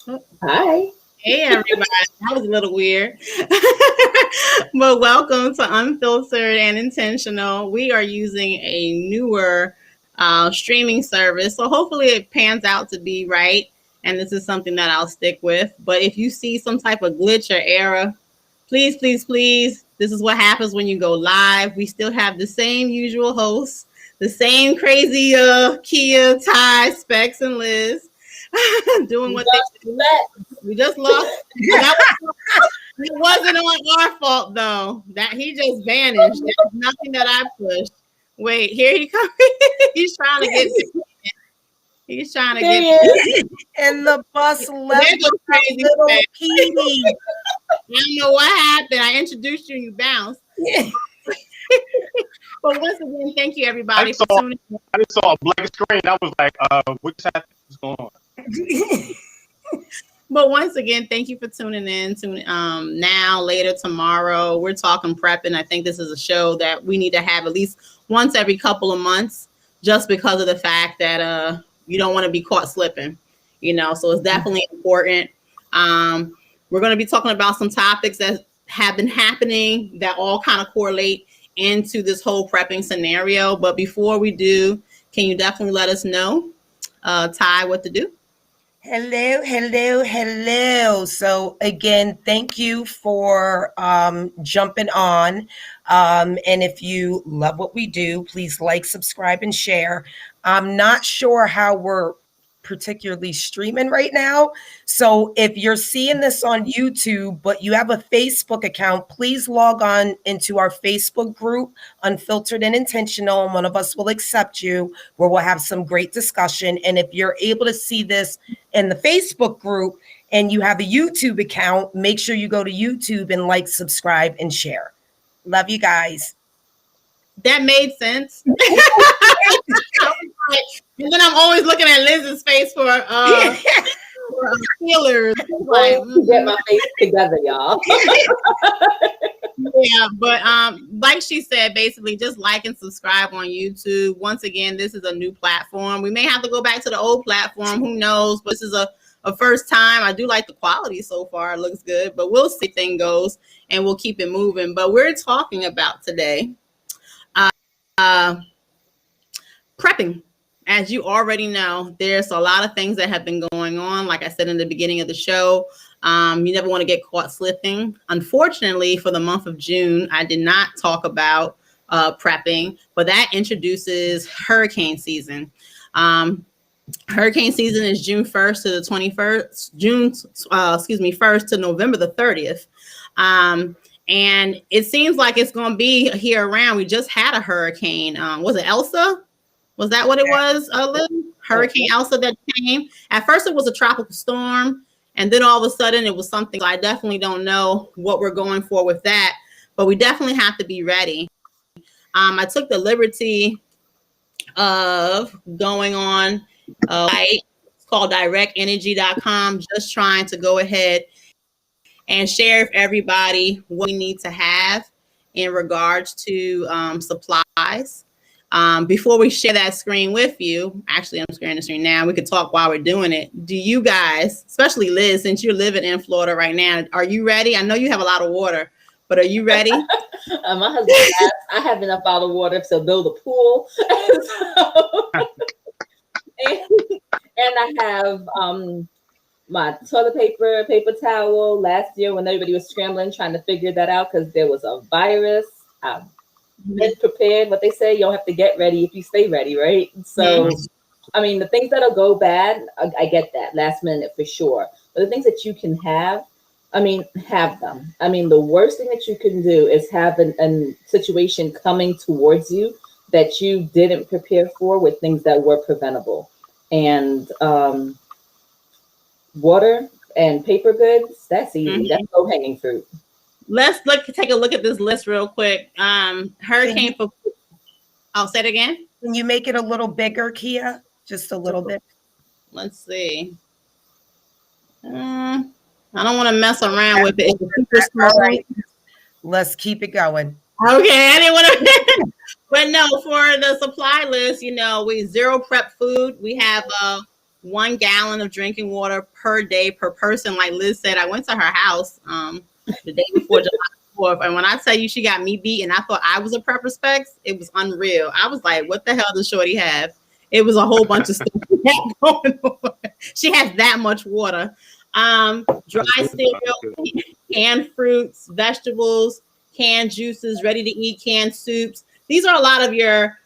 Hi. Hey everybody, that was a little weird. But welcome to Unfiltered and Intentional. We are using a newer streaming service, so hopefully it pans out to be right. And this is something that I'll stick with. But if you see some type of glitch or error, please, please, please, this is what happens when you go live. We still have the same usual hosts, the same crazy Kia, Ty, Specs, and Liz doing We what they lost do. that. We just lost. It wasn't on our fault though. That he just vanished. There's nothing that I pushed. Wait, here he comes. He's trying to get. He's trying to There get. he is. And the bus left There's a crazy little face. Petey. I don't know what happened. I introduced you and you bounced. But once again, thank you everybody for tuning in. I just saw a blank screen. I was like, what just happened? What's going on? But once again, thank you for tuning in. Now, later, tomorrow, we're talking prepping. I think this is a show that we need to have at least once every couple of months, just because of the fact that you don't want to be caught slipping. So it's definitely important. We're going to be talking about some topics that have been happening that all kind of correlate into this whole prepping scenario. But before we do, can you definitely let us know, Ty, what to do? Hello. So again, thank you for jumping on. And if you love what we do, please like, subscribe, and share. I'm not sure how we're particularly streaming right now. So if you're seeing this on YouTube, but you have a Facebook account, please log on into our Facebook group, Unfiltered and Intentional, and one of us will accept you, where we'll have some great discussion. And if you're able to see this in the Facebook group and you have a YouTube account, make sure you go to YouTube and like, subscribe, and share. Love you guys. That made sense. And then I'm always looking at Liz's face for feelers. Like, get my face together, y'all. Yeah, but like she said, basically just like and subscribe on YouTube. Once again, this is a new platform. We may have to go back to the old platform. Who knows? But this is a first time. I do like the quality so far. It looks good, but we'll see how thing goes and we'll keep it moving. But we're talking about today prepping. As you already know, there's a lot of things that have been going on. Like I said in the beginning of the show, you never want to get caught slipping. Unfortunately, for the month of June, I did not talk about prepping, but that introduces hurricane season. Hurricane season is June 1st to the 21st, 1st to November the 30th. And it seems like it's going to be here around. We just had a hurricane. Was it Elsa? Was that what it was, Lynn? Hurricane Elsa that came. At first, it was a tropical storm. And then all of a sudden, it was something. So I definitely don't know what we're going for with that. But we definitely have to be ready. I took the liberty of going on a site. It's called directenergy.com. Just trying to go ahead and share with everybody what we need to have in regards to supplies. Before we share that screen with you, actually, I'm sharing the screen now. We could talk while we're doing it. Do you guys, especially Liz, since you're living in Florida right now, are you ready? I know you have a lot of water, but are you ready? My husband asked, I have enough bottled water to build a pool. and I have my toilet paper, paper towel. Last year when everybody was scrambling, trying to figure that out because there was a virus. Get prepared. What they say, you don't have to get ready if you stay ready, right? So, I mean, the things that'll go bad, I get that last minute for sure. But the things that you can have, I mean, have them. I mean, the worst thing that you can do is have a situation coming towards you that you didn't prepare for with things that were preventable. And water and paper goods, that's easy. That's low-hanging fruit. Let's take a look at this list real quick. Hurricane for. I'll say it again. Can you make it a little bigger, Kia? Just a little bit. Let's see. I don't want to mess around with it. It's super small. Right. Let's keep it going. Okay, I didn't want to. But no, for the supply list, we zero prep food. We have 1 gallon of drinking water per day per person. Like Liz said, I went to her house the day before July 4th, and when I tell you she got me beat and I thought I was a prepper specs, it was unreal. I was like, what the hell does Shorty have? It was a whole bunch of stuff she had going on. She has that much water. Dry cereal, canned fruits, vegetables, canned juices, ready to eat canned soups. These are a lot of your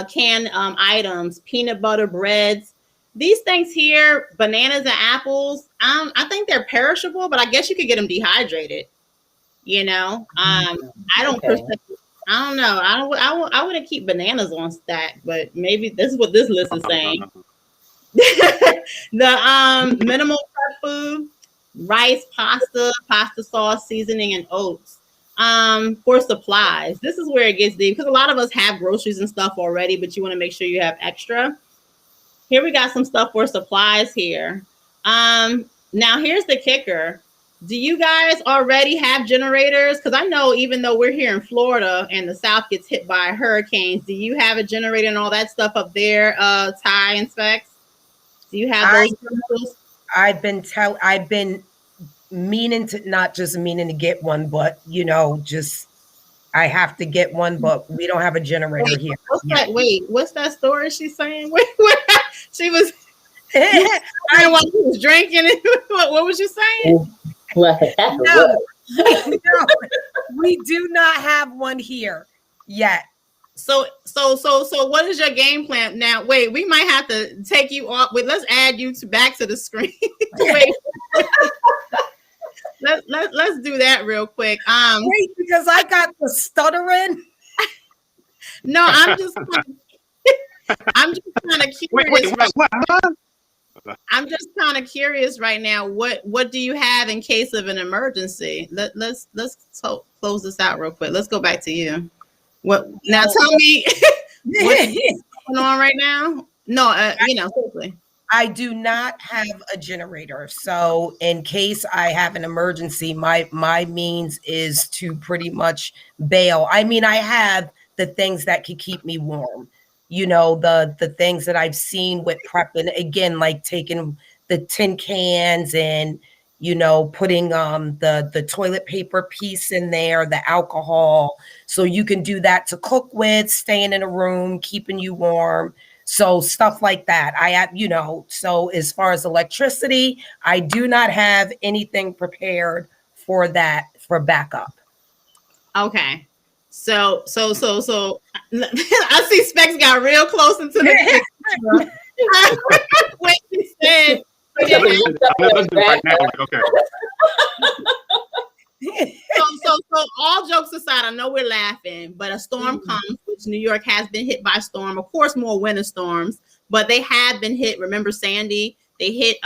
canned items, peanut butter, breads. These things here, bananas and apples, I think they're perishable, but I guess you could get them dehydrated. You know, I don't know. I wouldn't keep bananas on stack, but maybe this is what this list is saying. The minimal prep food, rice, pasta sauce, seasoning, and oats. For supplies, this is where it gets deep because a lot of us have groceries and stuff already, but you want to make sure you have extra. Here we got some stuff for supplies here. Now here's the kicker. Do you guys already have generators? Because I know even though we're here in Florida and the South gets hit by hurricanes, do you have a generator and all that stuff up there, Ty and Specs? Do you have those? I've been meaning to, not just meaning to get one, but just I have to get one, but we don't have a generator here. What's that story she's saying? She was I was drinking. What was you saying? No, we do not have one here yet. So what is your game plan now? Wait, we might have to take you off. Wait, let's add you back to the screen. Wait. Let's do that real quick. Wait, because I got the stuttering. No, I'm just kind of curious. I'm just kind of curious right now. What do you have in case of an emergency? Let's close this out real quick. Let's go back to you. What now? Tell me what's going on right now. No, seriously. I do not have a generator, so in case I have an emergency, my means is to pretty much bail. I mean, I have the things that could keep me warm. The things that I've seen with prepping, again, like taking the tin cans and, putting the toilet paper piece in there, the alcohol. So you can do that to cook with, staying in a room, keeping you warm. So stuff like that. I have, so as far as electricity, I do not have anything prepared for that, for backup. Okay. So I see Specs got real close into the picture. What she said. Okay. So all jokes aside, I know we're laughing, but a storm comes, which New York has been hit by a storm. Of course, more winter storms, but they have been hit. Remember Sandy? They hit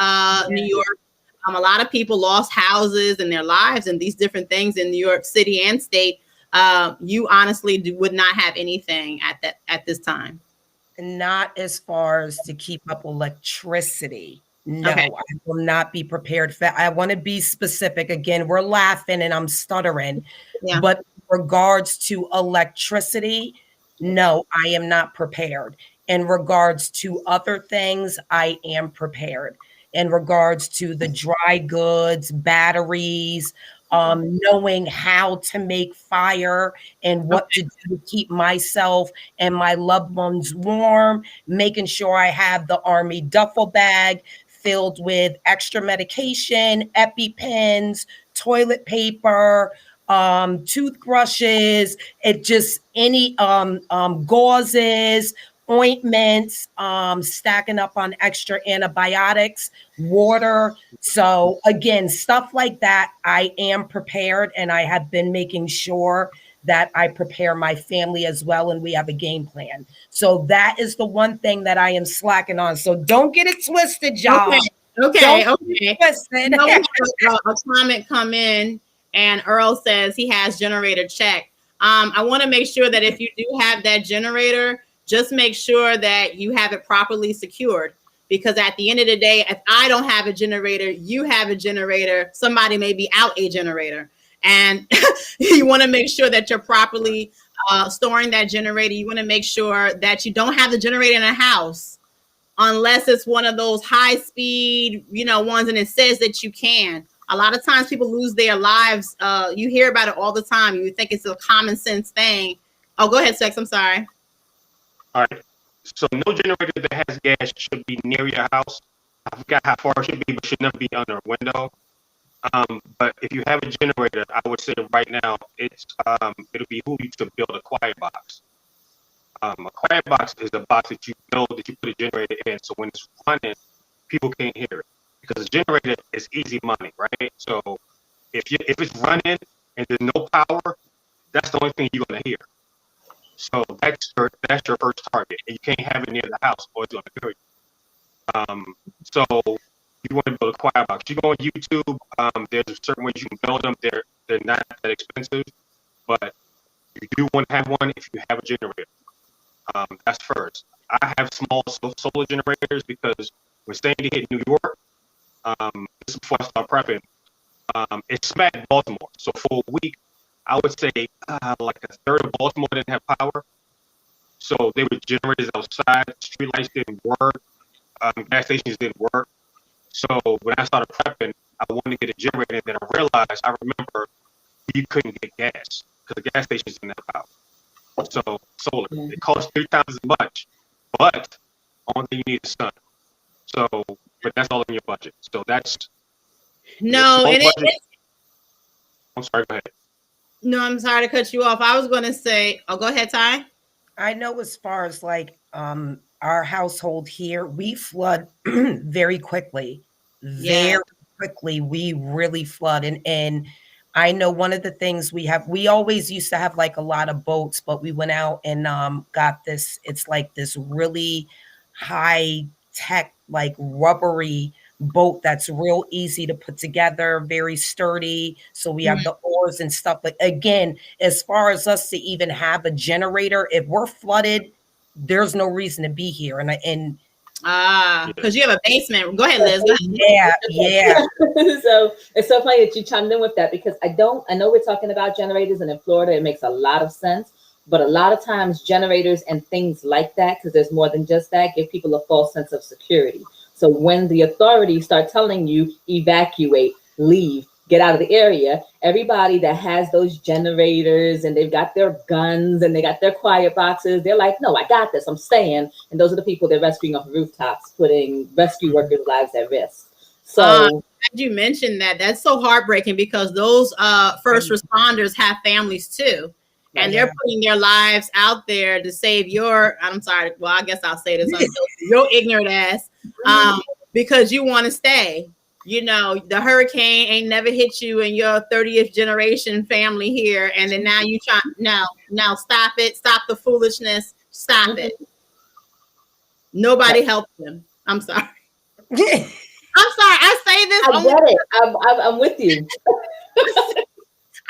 New York. A lot of people lost houses and their lives and these different things in New York City and state. You honestly would not have anything at this time. Not as far as to keep up electricity. No, okay. I will not be prepared for that. I want to be specific. Again, we're laughing and I'm stuttering. Yeah. But in regards to electricity, no, I am not prepared. In regards to other things, I am prepared. In regards to the dry goods, batteries, knowing how to make fire and what to do to keep myself and my loved ones warm, making sure I have the Army duffel bag filled with extra medication, EpiPens, toilet paper, toothbrushes, any gauzes, ointments, stacking up on extra antibiotics, water. So again, stuff like that, I am prepared, and I have been making sure that I prepare my family as well, and we have a game plan. So that is the one thing that I am slacking on. So don't get it twisted, y'all. Okay. Twisted. A comment come in, and Earl says he has generator check. I want to make sure that if you do have that generator, just make sure that you have it properly secured, because at the end of the day, if I don't have a generator, you have a generator, somebody may be out a generator. And you want to make sure that you're properly storing that generator. You want to make sure that you don't have the generator in a house unless it's one of those high speed, ones, and it says that you can. A lot of times people lose their lives. You hear about it all the time. You think it's a common sense thing. Oh, go ahead, Sex. I'm sorry. All right. So no generator that has gas should be near your house. I forgot how far it should be, but should never be under a window. But if you have a generator, I would say right now it'll behoove you to build a quiet box. A quiet box is a box that you build that you put a generator in, so when it's running, people can't hear it because a generator is easy money, right? So if it's running and there's no power, that's the only thing you're gonna hear. So that's your first target, and you can't have it near the house or it's gonna kill you. So you want to build a quiet box. You go on YouTube. There's certain ways you can build them. They're not that expensive, but you do want to have one if you have a generator. That's first. I have small solar generators because when Sandy hit New York, this is before I start prepping, it smacked Baltimore. So for a week, I would say like a third of Baltimore didn't have power. So they were generators outside. Streetlights didn't work. Gas stations didn't work. So when I started prepping, I wanted to get a generator, and then I remember you couldn't get gas because the gas stations didn't have power. So solar, it costs 3 times as much, but only thing you need is sun. So, but that's all in your budget. So that's no, and I'm sorry. Go ahead. No, I'm sorry to cut you off. I was going to say, go ahead, Ty. I know as far as like our household here, we flood very quickly. Very quickly, we really flood. And I know one of the things we always used to have like a lot of boats, but we went out and got this, it's like this really high tech, like rubbery boat that's real easy to put together, very sturdy. So we have the oars and stuff. But again, as far as us to even have a generator, if we're flooded, there's no reason to be here. And because you have a basement. Go ahead, Liz. Yeah. So it's so funny that you chimed in with that because I know we're talking about generators, and in Florida it makes a lot of sense. But a lot of times generators and things like that, because there's more than just that, give people a false sense of security. So when the authorities start telling you evacuate, leave, get out of the area, everybody that has those generators and they've got their guns and they got their quiet boxes, they're like, no, I got this, I'm staying. And those are the people they're rescuing off rooftops, putting rescue workers' lives at risk. So you mentioned that. That's so heartbreaking because those first responders have families too. And they're putting their lives out there to save I'm sorry, well, I guess I'll say this, your ignorant ass, because you want to stay. The hurricane ain't never hit you in your 30th generation family here. And then now you try, now stop it. Stop the foolishness. Stop it. Nobody helped them. I'm sorry. I'm sorry. I say this. I get it. I'm with you.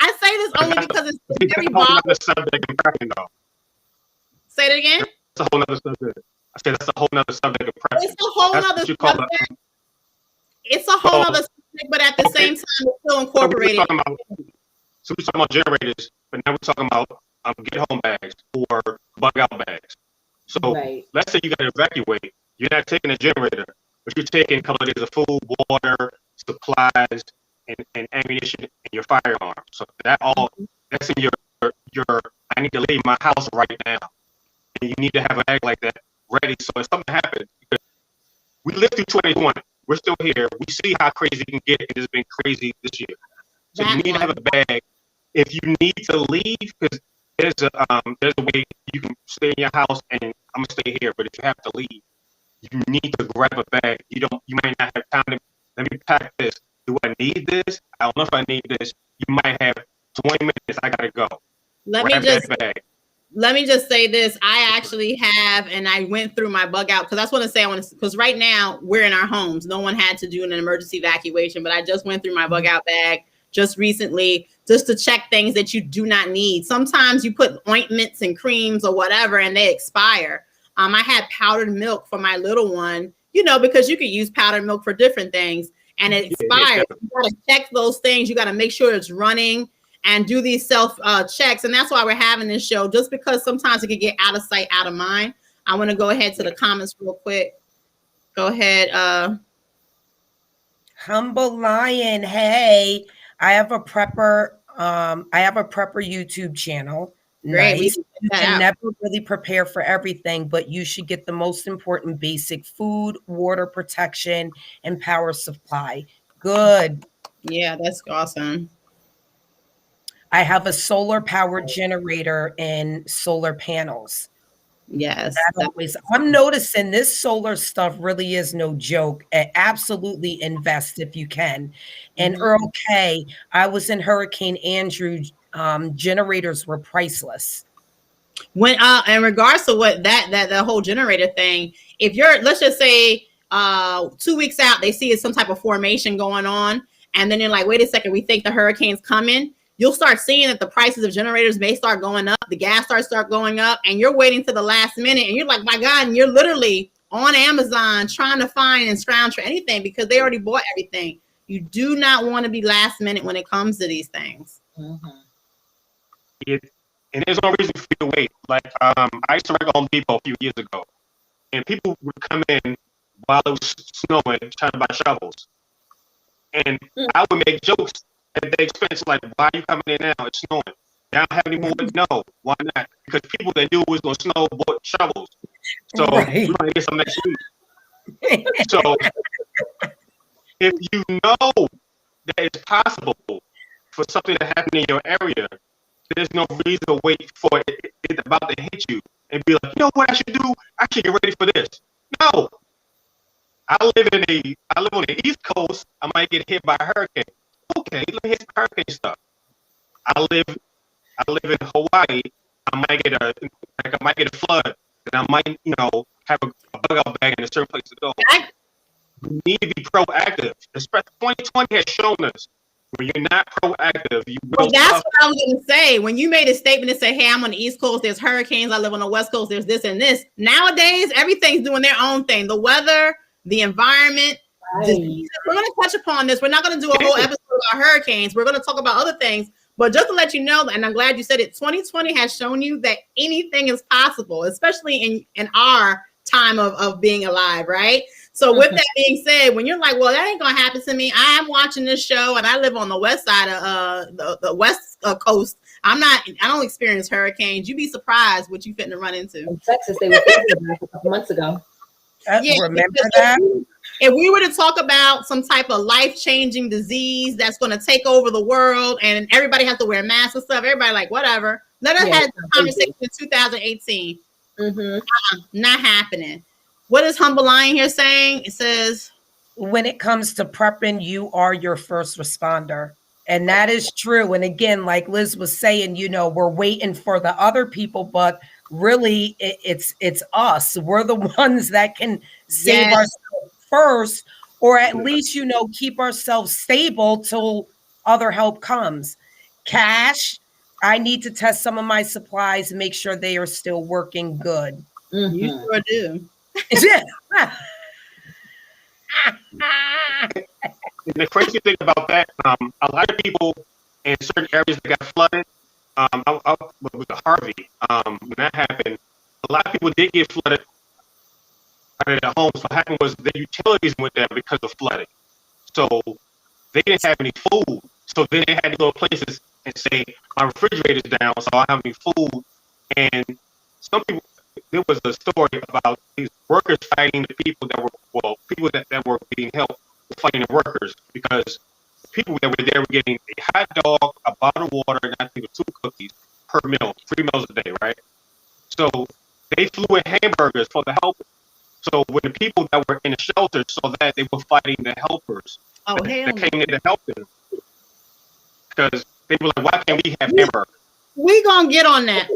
I say this only because it's very bothersome. Say it again. That's a whole nother subject. I said that's a whole nother subject of prepping. It's a whole nother subject. It's a whole other subject, but at the same time, it's still incorporated. So we're talking about generators, but now we're talking about get home bags or bug out bags. So let's say you got to evacuate. You're not taking a generator, but you're taking a couple of days of food, water, supplies, and ammunition, and your firearm. So that's in your I need to leave my house right now. And you need to have a bag like that ready. So if something happens, because we lived through 2020. We're still here. We see how crazy it can get. It has been crazy this year. So you need to have a bag. If you need to leave, because there's a way you can stay in your house and I'm gonna stay here. But if you have to leave, you need to grab a bag. You might not have time to let me pack this. Do I need this? I don't know if I need this. You might have 20 minutes. I gotta go. Let me just say this. I actually have, and I went through my bug out because because right now we're in our homes. No one had to do an emergency evacuation, but I just went through my bug out bag just recently just to check things that you do not need. Sometimes you put ointments and creams or whatever and they expire. I had powdered milk for my little one, because you could use powdered milk for different things and it expires. You got to check those things. You got to make sure it's running and do these self checks. And that's why we're having this show, just because sometimes it can get out of sight, out of mind. I want to go ahead to the comments real quick. Go ahead. Humble Lion, hey, I have a prepper YouTube channel. Great. Nice. We You that can out. never really prepare for everything, but you should get the most important basic food, water protection, and power supply. Good. Yeah, that's awesome. I have a solar powered generator and solar panels. Yes. I'm noticing this solar stuff really is no joke. Absolutely invest if you can. And Earl K, I was in Hurricane Andrew. Generators were priceless. When in regards to what that whole generator thing, if you're, let's just say 2 weeks out, they see some type of formation going on, and then they're like, wait a second, we think the hurricane's coming. You'll start seeing that the prices of generators may start going up, the gas start going up, and you're waiting to the last minute, and you're like, my God, and you're literally on Amazon trying to find and scrounge for anything because they already bought everything. You do not want to be last minute when it comes to these things. And there's no reason for you to wait. Like, I used to work at Home Depot a few years ago, and people would come in while it was snowing trying to buy shovels. And I would make jokes at the expense, like, why are you coming in now? It's snowing. They don't have any more. No, why not? Because people that knew it was going to snow bought shovels. So we're going to get some next week. So if you know that it's possible for something to happen in your area, there's no reason to wait for it about to hit you and be like, you know what I should do? I should get ready for this. No. I live on the East Coast. I might get hit by a hurricane. Okay, let me hit some hurricane stuff. I live in Hawaii. I might get a flood, and I might, have a bug out bag in a certain place to go. You need to be proactive. Especially 2020 has shown us when you're not proactive, you will. Well, that's what I was going to say. When you made a statement and say, hey, I'm on the East Coast, there's hurricanes. I live on the West Coast, there's this and this. Nowadays, everything's doing their own thing. The weather, the environment. Diseases. We're going to touch upon this. We're not going to do a whole episode about hurricanes. We're going to talk about other things. But just to let you know, and I'm glad you said it, 2020 has shown you that anything is possible, especially in our time of being alive, right? So with that being said, when you're like, well, that ain't going to happen to me. I am watching this show and I live on the west side of the west coast. I don't experience hurricanes. You'd be surprised what you fitting to run into. In Texas, they were a couple months ago. Remember that? If we were to talk about some type of life-changing disease that's going to take over the world and everybody has to wear masks and stuff, everybody like, whatever. Let us have this conversation in 2018. Not happening. What is Humble Lion here saying? It says, when it comes to prepping, you are your first responder. And that is true. And again, like Liz was saying, we're waiting for the other people, but really it's us. We're the ones that can save ourselves first, or at least, keep ourselves stable till other help comes. Cash, I need to test some of my supplies and make sure they are still working good. You sure do. The crazy thing about that, a lot of people in certain areas that got flooded, with Harvey, when that happened, a lot of people did get flooded out of their homes. What happened was the utilities went down because of flooding. So they didn't have any food. So then they had to go to places and say, my refrigerator's down, so I don't have any food. And some people, there was a story about these workers fighting the people that were being helped, fighting the workers, because the people that were there were getting a hot dog, a bottle of water, and I think 2 cookies per meal, 3 meals a day, right? So they flew in hamburgers for the helpers. So when the people that were in the shelter saw that, they were fighting the helpers that came in to help them. Because they were like, why can't we have hamburgers? We're going to get on that.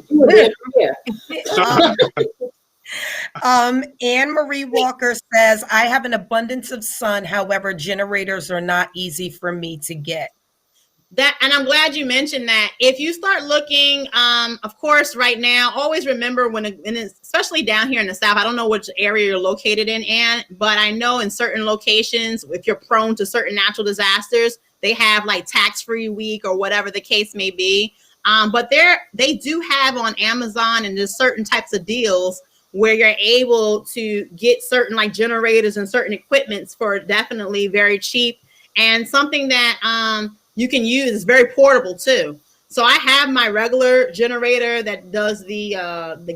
Anne Marie Walker says, I have an abundance of sun. However, generators are not easy for me to get. That, and I'm glad you mentioned that. If you start looking, of course, right now, always remember especially down here in the South, I don't know which area you're located in, Anne, but I know in certain locations, if you're prone to certain natural disasters, they have like tax-free week or whatever the case may be. But they do have on Amazon and there's certain types of deals where you're able to get certain like generators and certain equipments for definitely very cheap, and something that you can use is very portable too. So I have my regular generator that does the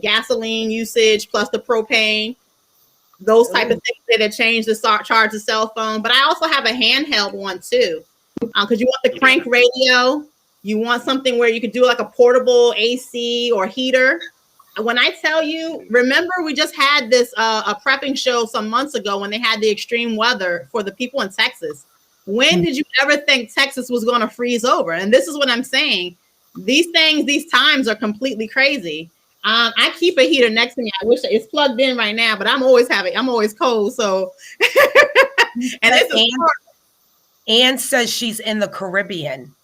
gasoline usage plus the propane, those type of things that change the charge the cell phone. But I also have a handheld one too, because you want the crank radio. You want something where you could do like a portable AC or heater. When I tell you, remember we just had this a prepping show some months ago when they had the extreme weather for the people in Texas. When did you ever think Texas was going to freeze over? And this is what I'm saying. These things, these times are completely crazy. I keep a heater next to me. I wish it's plugged in right now, but I'm always cold. So, and Anne says she's in the Caribbean.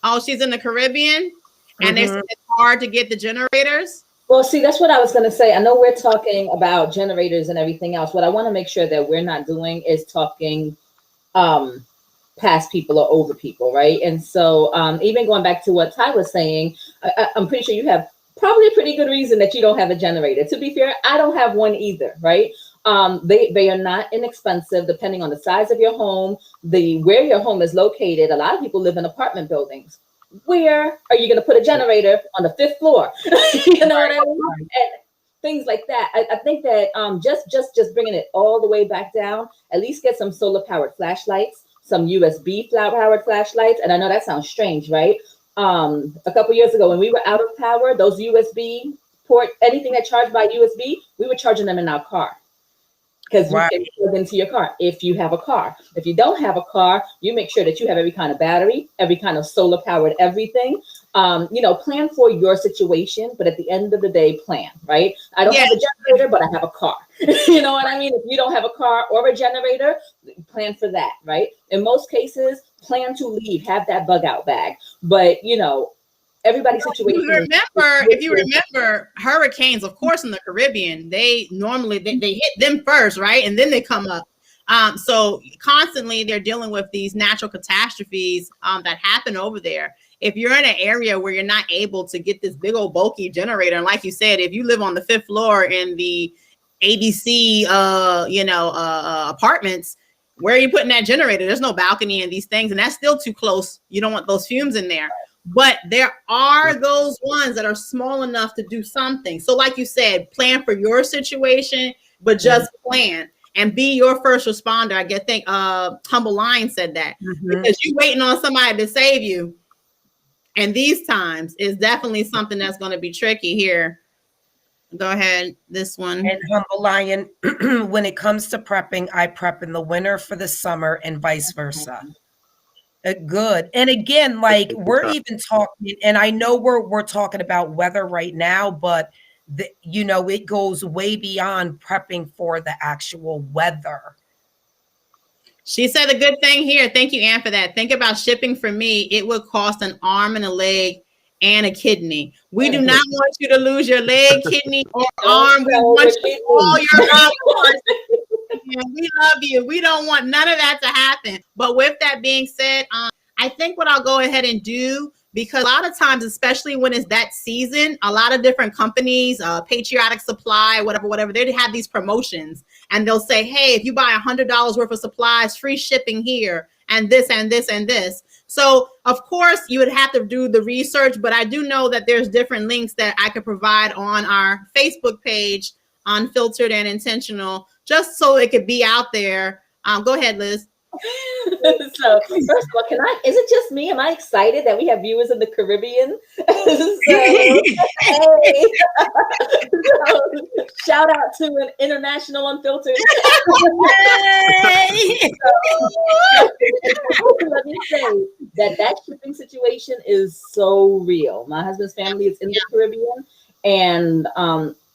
Oh, she's in the Caribbean, and they said it's hard to get the generators. Well, see, that's what I was going to say. I know we're talking about generators and everything else. What I want to make sure that we're not doing is talking past people or over people, right? And so even going back to what Ty was saying, I'm pretty sure you have probably a pretty good reason that you don't have a generator. To be fair, I don't have one either, right? They are not inexpensive depending on the size of your home, where your home is located. A lot of people live in apartment buildings. Where are you going to put a generator on the 5th floor? You know what I mean? And things like that. I think that just bringing it all the way back down, at least get some solar powered flashlights, some USB powered flashlights. And I know that sounds strange, right? A couple years ago when we were out of power, those USB port, anything that charged by USB, we were charging them in our car. Because you can plug into your car if you have a car. If you don't have a car, you make sure that you have every kind of battery, every kind of solar powered everything. Plan for your situation, but at the end of the day, plan, right? I don't have a generator, but I have a car. You know what I mean? If you don't have a car or a generator, plan for that, right? In most cases, plan to leave, have that bug out bag. But, everybody's situation. If you remember hurricanes, of course, in the Caribbean, they normally they hit them first, right? And then they come up. So constantly they're dealing with these natural catastrophes that happen over there. If you're in an area where you're not able to get this big old bulky generator, and like you said, if you live on the 5th floor in the ABC, apartments, where are you putting that generator? There's no balcony in these things, and that's still too close. You don't want those fumes in there. But there are those ones that are small enough to do something. So like you said, plan for your situation, but just plan and be your first responder. I think Humble Lion said that because you're waiting on somebody to save you. And these times is definitely something that's going to be tricky here. Go ahead, this one. And Humble Lion, when it comes to prepping, I prep in the winter for the summer and vice versa. Good. And again, like we're even talking, and I know we're talking about weather right now, but it goes way beyond prepping for the actual weather. She said a good thing here. Thank you, Ann, for that. Think about shipping for me. It would cost an arm and a leg and a kidney. We do not want you to lose your leg, kidney, or arm. We want you to all your loved ones. We love you. We don't want none of that to happen. But with that being said, I think what I'll go ahead and do, because a lot of times, especially when it's that season, a lot of different companies, Patriotic Supply, whatever, they have these promotions and they'll say, hey, if you buy $100 worth of supplies, free shipping here and this and this and this. So of course you would have to do the research, but I do know that there's different links that I could provide on our Facebook page, Unfiltered and Intentional, just so it could be out there. Go ahead, Liz. So first of all, is it just me? Am I excited that we have viewers in the Caribbean? So, shout out to an international Unfiltered. Let me say that shipping situation is so real. My husband's family is in the Caribbean, and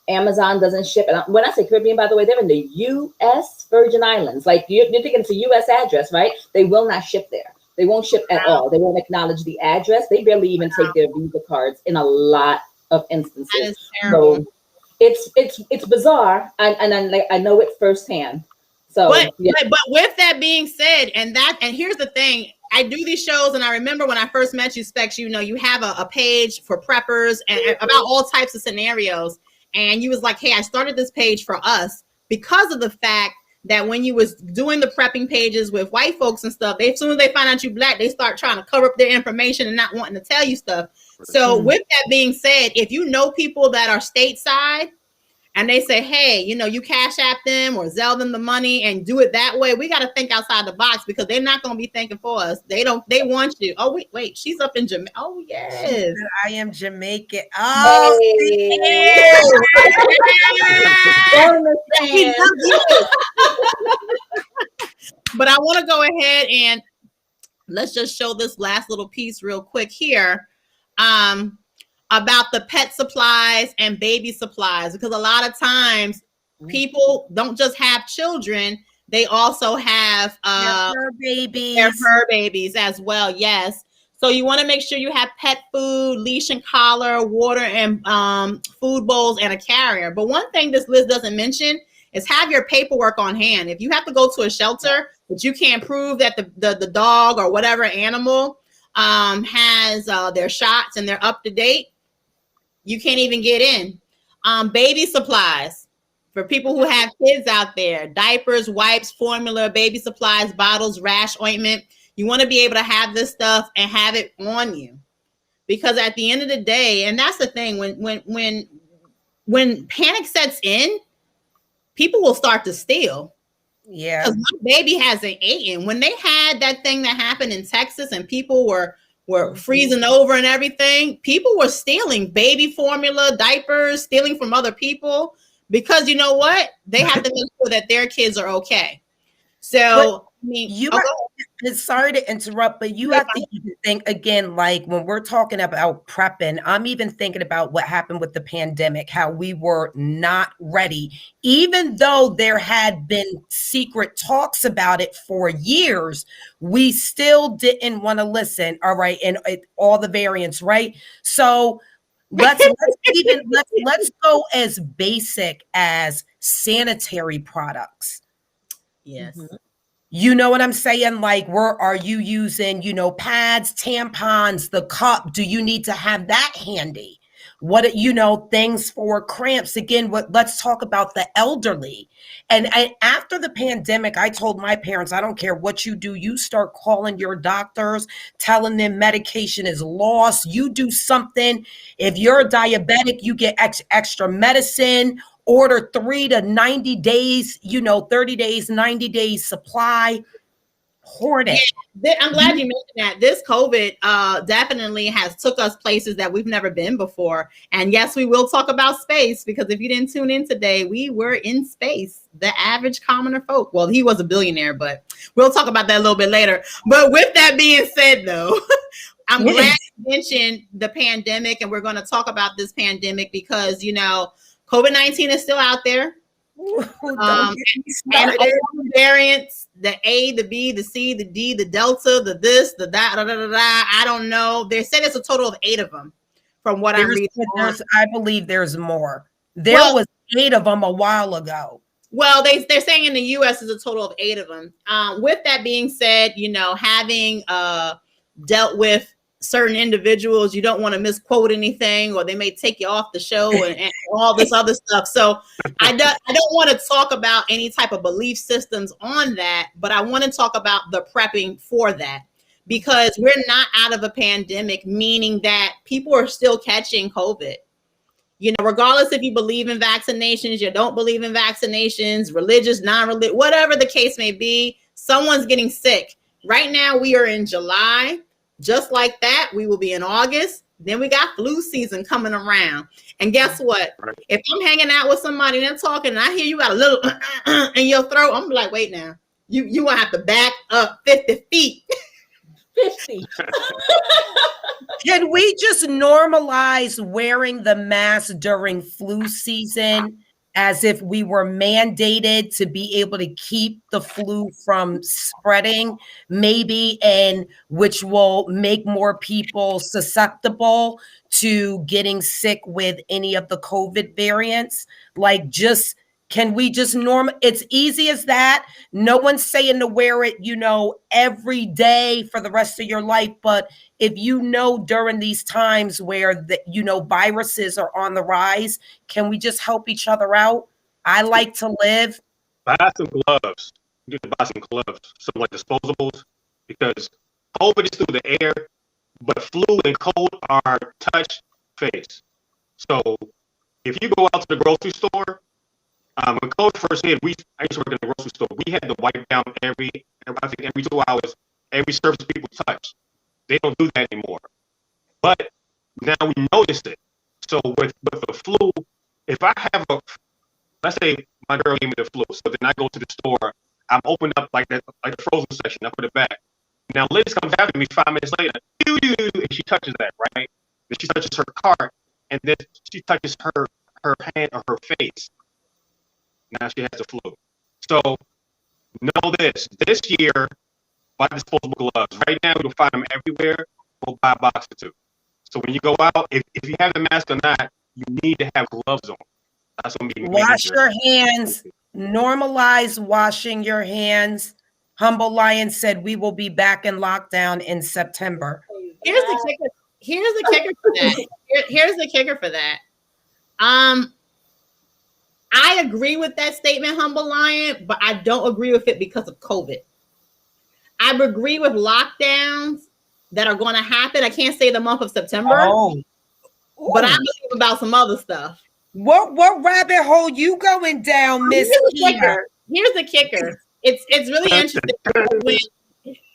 Amazon doesn't ship. And when I say Caribbean, by the way, they're in the U.S. Virgin Islands. Like you're thinking it's a U.S. address, right? They will not ship there. They won't ship at all. They won't acknowledge the address. They barely even take their Visa cards in a lot of instances. That is terrible. So it's bizarre, and I know it firsthand. So, but with that being said, and here's the thing. I do these shows, and I remember when I first met you, Specs, you have a page for preppers and about all types of scenarios. and you was like, hey, I started this page for us because of the fact that when you was doing the prepping pages with white folks and stuff, as soon as they find out you Black, they start trying to cover up their information and not wanting to tell you stuff. So with that being said, if you know people that are stateside and they say, hey, you know, you Cash App them or Zelle them the money and do it that way, we got to think outside the box because they're not going to be thinking for us. They want you. Oh, wait, she's up in Jamaica. Oh, yes. I am Jamaican. Oh, Hey. But I want to go ahead and let's just show this last little piece real quick here. About the pet supplies and baby supplies, because a lot of times people don't just have children, they also have their fur babies as well. Yes. So you want to make sure you have pet food, leash and collar, water and food bowls, and a carrier. But one thing this list doesn't mention is have your paperwork on hand. If you have to go to a shelter, but you can't prove that the dog or whatever animal has their shots and they're up to date, you can't even get in. Baby supplies for people who have kids out there, diapers, wipes, formula, baby supplies, bottles, rash ointment. You want to be able to have this stuff and have it on you, because at the end of the day, and that's the thing, when panic sets in, people will start to steal. Yeah. Because my baby hasn't eaten. When they had that thing that happened in Texas and people were freezing over and everything, people were stealing baby formula, diapers, stealing from other people, because you know what? They have to make sure that their kids are okay. So, I mean, sorry to interrupt, but you have to even think again, like when we're talking about prepping, I'm even thinking about what happened with the pandemic, how we were not ready, even though there had been secret talks about it for years, we still didn't want to listen. All right. And all the variants, right? So let's go as basic as sanitary products. yes. You know what I'm saying? Like, where are you using, pads, tampons, the cup? Do you need to have that handy? What, things for cramps? Again, let's talk about the elderly. And after the pandemic, I told my parents, I don't care what you do. You start calling your doctors, telling them medication is lost. You do something. If you're a diabetic, you get extra medicine. Order 3 to 90 days, 30 days, 90 days supply. Hoard it. Yeah, I'm glad you mentioned that. This COVID definitely has took us places that we've never been before. And yes, we will talk about space, because if you didn't tune in today, we were in space. The average commoner folk. Well, he was a billionaire, but we'll talk about that a little bit later. But with that being said, though, I'm glad you mentioned the pandemic, and we're going to talk about this pandemic because, COVID-19 is still out there. And all the variants, the A, the B, the C, the D, the Delta, the this, the that, I don't know. They said it's a total of 8 of them from what I'm reading. I believe there's more. There was 8 of them a while ago. Well, they're saying in the U.S. is a total of 8 of them. With that being said, having dealt with certain individuals, you don't want to misquote anything, or they may take you off the show and all this other stuff. So I don't want to talk about any type of belief systems on that, but I want to talk about the prepping for that, because we're not out of a pandemic, meaning that people are still catching COVID. Regardless if you believe in vaccinations, you don't believe in vaccinations, religious, non-religious, whatever the case may be, someone's getting sick. Right now, we are in July. Just like that, we will be in August. Then we got flu season coming around. And guess what? If I'm hanging out with somebody and they're talking and I hear you got a little in your throat, I'm like, wait now. You will have to back up 50 feet. 50. Can we just normalize wearing the mask during flu season as if we were mandated to be able to keep the flu from spreading, maybe, and which will make more people susceptible to getting sick with any of the COVID variants? Like, just Can we just it's easy as that. No one's saying to wear it, every day for the rest of your life. But if during these times where viruses are on the rise, can we just help each other out? I like to live. Buy some gloves. You need to buy some gloves, some like disposables, because COVID is through the air, but flu and cold are touch face. So if you go out to the grocery store, when COVID first hit, I used to work in the grocery store. We had to wipe down every 2 hours, every surface people touch. They don't do that anymore. But now we notice it. So with the flu, if I have let's say my girl gave me the flu, so then I go to the store, I'm opening up like the frozen section, I put it back. Now Liz comes after me 5 minutes later, and she touches that, right? Then she touches her cart, and then she touches her hand or her face. Now she has the flu. So know this year, buy disposable gloves. Right now, you'll find them everywhere. Go buy a box or two. So when you go out, if you have the mask or not, you need to have gloves on. That's what we wash your hands. Normalize washing your hands. Humble Lion said we will be back in lockdown in September. Here's the kicker. Here's the kicker for that. Here's the kicker for that. I agree with that statement, Humble Lion, but I don't agree with it because of COVID. I agree with lockdowns that are going to happen. I can't say the month of September, but I believe about some other stuff. What rabbit hole you going down, Miss Kia? Here's the kicker. It's really interesting.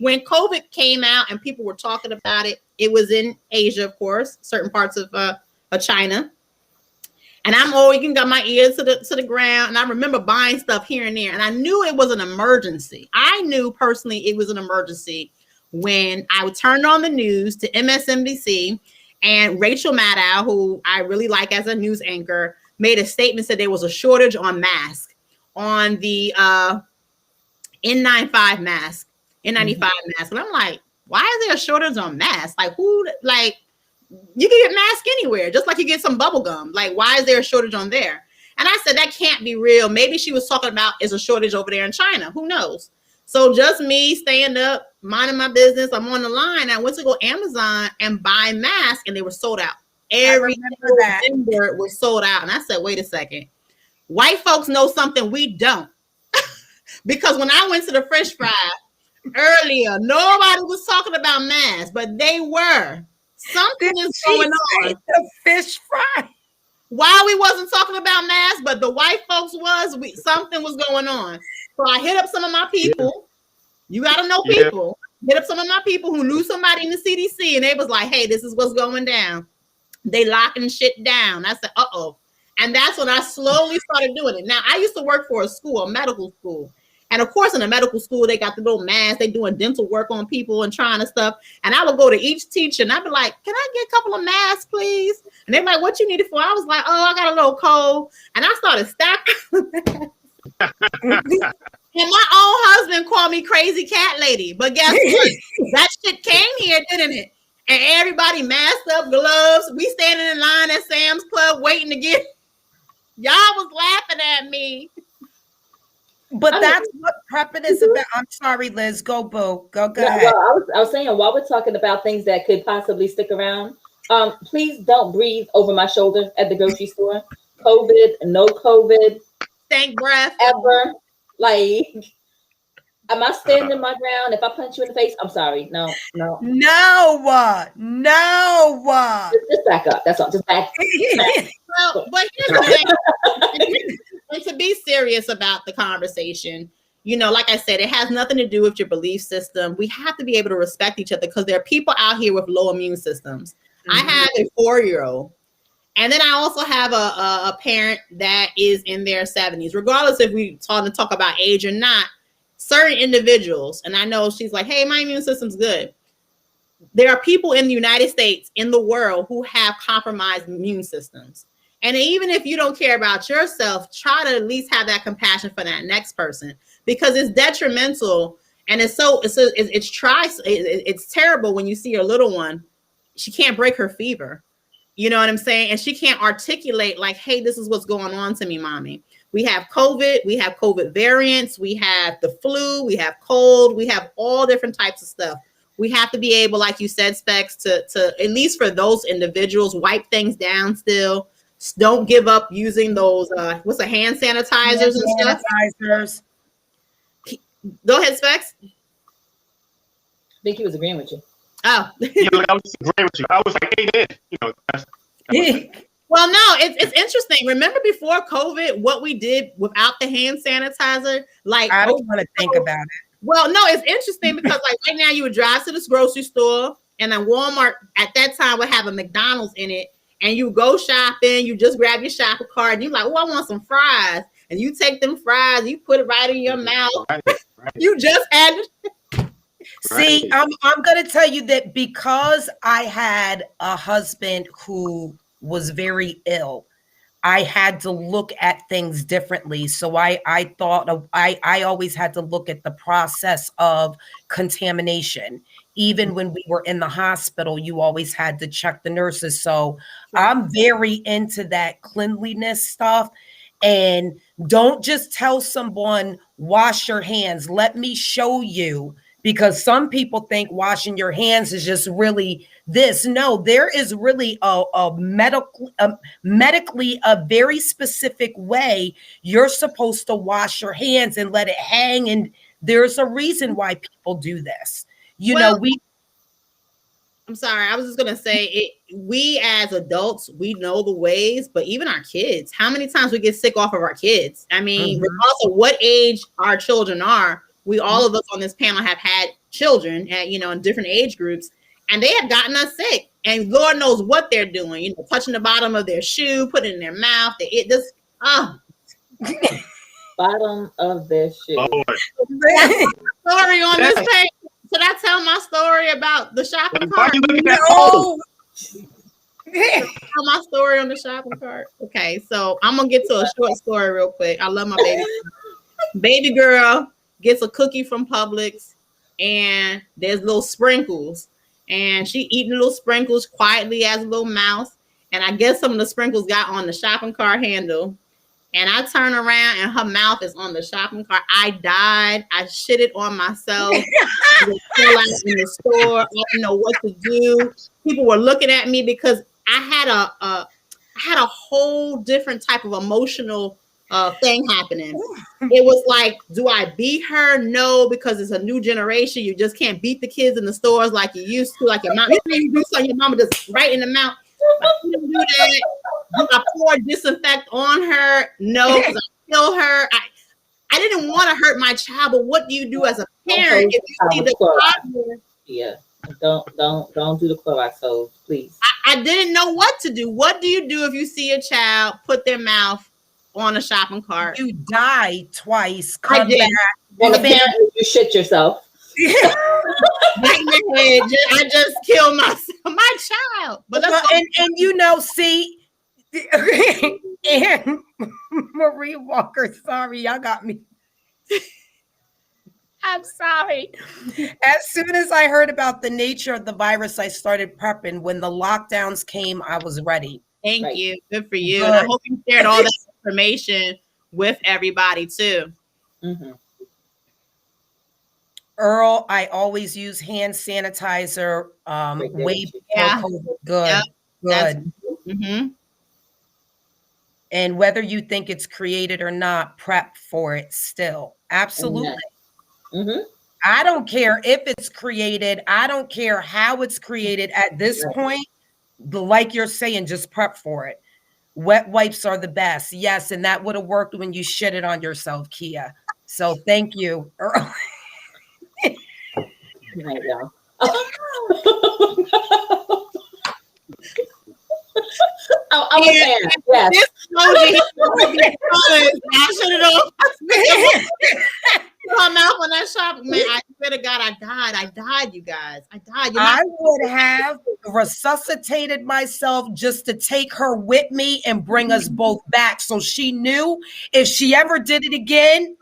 When COVID came out and people were talking about it, it was in Asia, of course, certain parts of China. And I'm always got my ears to the ground. And I remember buying stuff here and there. And I knew it was an emergency. I knew personally it was an emergency when I would turn on the news to MSNBC, and Rachel Maddow, who I really like as a news anchor, made a statement, said there was a shortage on masks, on the N95 mask. And I'm like, why is there a shortage on masks? Like, you can get masks anywhere, just like you get some bubble gum. Like, why is there a shortage on there? And I said, that can't be real. Maybe she was talking about is a shortage over there in China. Who knows? So just me staying up, minding my business. I'm on the line. I went to go Amazon and buy masks, and they were sold out. Every vendor was sold out. And I said, wait a second. White folks know something we don't. Because when I went to the French fry earlier, nobody was talking about masks, but they were. Something is going on. The fish fry. Why we wasn't talking about masks, but the white folks something was going on. So I hit up some of my people. You got to know people. Hit up some of my people who knew somebody in the CDC, and they was like, hey, this is what's going down. They locking shit down. I said, uh-oh. And that's when I slowly started doing it. Now, I used to work for a medical school. And of course, in a medical school, they got the little masks. They doing dental work on people and trying to stuff. And I would go to each teacher and I'd be like, can I get a couple of masks, please? And they're like, what you need it for? I was like, oh, I got a little cold. And I started stacking. And my own husband called me crazy cat lady. But guess what? That shit came here, didn't it? And everybody masked up, gloves. We standing in line at Sam's Club waiting to get. Y'all was laughing at me. But that's what prepping is about. I'm sorry, Liz. Go, boo. Go ahead. Well, I was saying, while we're talking about things that could possibly stick around, please don't breathe over my shoulder at the grocery store. COVID, no COVID. Stank breath. Ever. Like, am I standing my ground? If I punch you in the face, I'm sorry. No. No. Just back up. That's all. Just back. Well, but here's the thing. And to be serious about the conversation, like I said, it has nothing to do with your belief system. We have to be able to respect each other because there are people out here with low immune systems. Mm-hmm. I have a 4-year-old. And then I also have a parent that is in their 70s, regardless if we talk about age or not. Certain individuals, and I know she's like, hey, my immune system's good. There are people in the United States, in the world, who have compromised immune systems. And even if you don't care about yourself, try to at least have that compassion for that next person, because it's detrimental. And it's terrible when you see your little one. She can't break her fever. You know what I'm saying? And she can't articulate like, hey, this is what's going on to me, mommy. We have COVID variants, we have the flu, we have cold, we have all different types of stuff. We have to be able, like you said, Specs, to at least for those individuals, wipe things down still. Don't give up using those, hand sanitizers and stuff. Sanitizers. Go ahead, Specs. I think he was agreeing with you. Oh. Yeah, I was agreeing with you. I was like, hey, that's Well, no, it's interesting. Remember before COVID, what we did without the hand sanitizer? Like, I don't want to think about it. Well, no, it's interesting because like right now you would drive to this grocery store and then Walmart at that time would have a McDonald's in it, and you go shopping, you just grab your shopping cart and you're like, oh, I want some fries. And you take them fries, you put it right in your mouth. Right. You just add. See, I'm going to tell you that because I had a husband who was very ill, I had to look at things differently. So I always had to look at the process of contamination. Even when we were in the hospital, you always had to check the nurses. So I'm very into that cleanliness stuff. And don't just tell someone, wash your hands. Let me show you. Because some people think washing your hands is just really this. No, there is really a medically a very specific way you're supposed to wash your hands and let it hang. And there's a reason why people do this. I'm sorry. I was just going to say we as adults, we know the ways, but even our kids, how many times we get sick off of our kids? I mean, regardless of what age our children are, all of us on this panel have had children at, in different age groups, and they have gotten us sick. And Lord knows what they're doing, touching the bottom of their shoe, putting it in their mouth. Bottom of their shoe. Story on this page. Should I tell my story about the shopping cart? No. Tell my story on the shopping cart. Okay, so I'm gonna get to a short story real quick. I love my baby. Baby girl gets a cookie from Publix, and there's little sprinkles, and she eating little sprinkles quietly as a little mouse. And I guess some of the sprinkles got on the shopping cart handle. And I turn around and her mouth is on the shopping cart. I died. I shitted on myself. I was still out in the store. I didn't know what to do. People were looking at me because I had a whole different type of emotional thing happening. It was like, do I beat her? No, because it's a new generation. You just can't beat the kids in the stores like you used to. Like your mom, you do something, your mama just right in the mouth. I couldn't do that. Do I pour disinfect on her? No, because I kill her. I didn't want to hurt my child, but what do you do as a parent if you see the toddler? Yeah, don't do the Clorox hose, please. I didn't know what to do. What do you do if you see a child put their mouth on a shopping cart? You die twice. I did. And apparently you shit yourself. I just killed my child. But see, and Marie Walker, sorry, y'all got me. I'm sorry. As soon as I heard about the nature of the virus, I started prepping. When the lockdowns came, I was ready. Thank you. Good for you. Good. And I hope you shared all that information with everybody too. Mm-hmm. Earl, I always use hand sanitizer. Way before COVID. Good. Good. Mm-hmm. And whether you think it's created or not, prep for it still. Absolutely. Mm-hmm. I don't care if it's created. I don't care how it's created at this point. Like you're saying, just prep for it. Wet wipes are the best. Yes, and that would have worked when you shit it on yourself, Kia. So thank you, Earl. Right, y'all. I'm a fan. Yes. I should have come out when that shop, man. I swear to God, I died, you guys. I died. I would have resuscitated myself just to take her with me and bring us both back. So she knew if she ever did it again,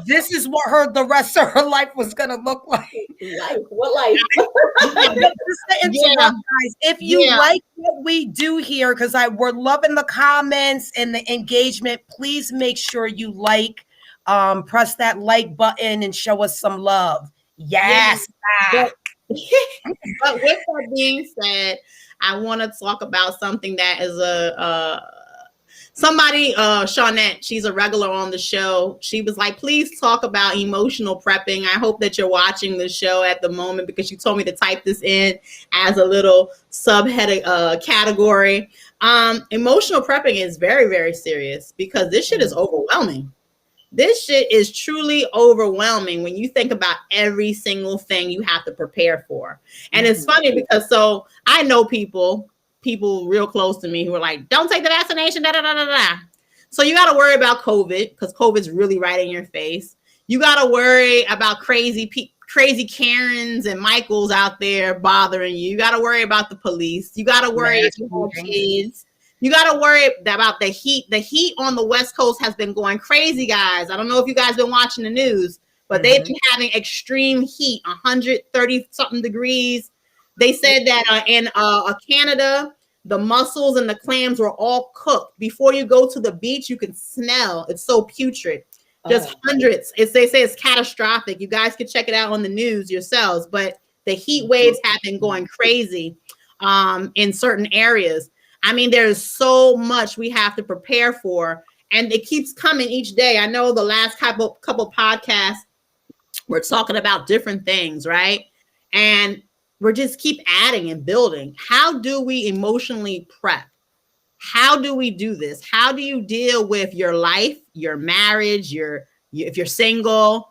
this is what the rest of her life was gonna look like. Life, what life? Just to interrupt, guys, if you like what we do here, because we're loving the comments and the engagement, please make sure you press that like button and show us some love. Yes. But with that being said, I want to talk about something that is somebody, Shawnette, she's a regular on the show. She was like, please talk about emotional prepping. I hope that you're watching the show at the moment, because you told me to type this in as a little subhead category. Emotional prepping is very, very serious, because this shit is overwhelming. This shit is truly overwhelming when you think about every single thing you have to prepare for. And it's funny because I know people real close to me who are like, don't take the vaccination, da da da da da. So you got to worry about COVID, because COVID's really right in your face. You got to worry about crazy Karens and Michaels out there bothering you. You got to worry about the police. You got to worry if you have kids. You got to worry about the heat. The heat on the West Coast has been going crazy, guys. I don't know if you guys been watching the news, but they've been having extreme heat, 130 something degrees. They said that in Canada, the mussels and the clams were all cooked. Before you go to the beach, you can smell. It's so putrid. Just hundreds. They say it's catastrophic. You guys can check it out on the news yourselves. But the heat waves have been going crazy in certain areas. I mean, there's so much we have to prepare for, and it keeps coming each day. I know the last couple podcasts, we're talking about different things, right? And we're just keep adding and building. How do we emotionally prep? How do we do this? How do you deal with your life, your marriage, if you're single,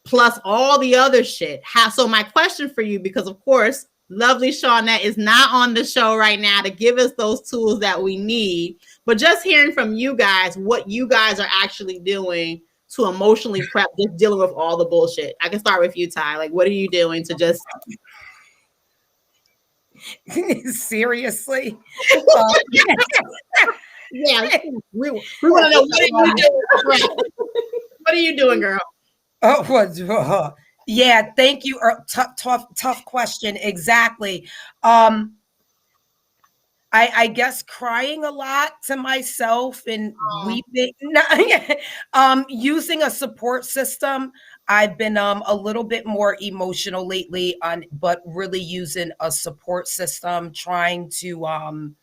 plus all the other shit? So my question for you, because of course, lovely Shawnette is not on the show right now to give us those tools that we need, but just hearing from you guys, what you guys are actually doing to emotionally prep, just dealing with all the bullshit. I can start with you, Ty. Like, what are you doing to just... Seriously? Yeah, we want to know, what are you doing? What are you doing, girl? Oh, yeah, thank you. Tough question. Exactly. I guess crying a lot to myself and weeping. Using a support system. I've been a little bit more emotional lately, but really using a support system, trying to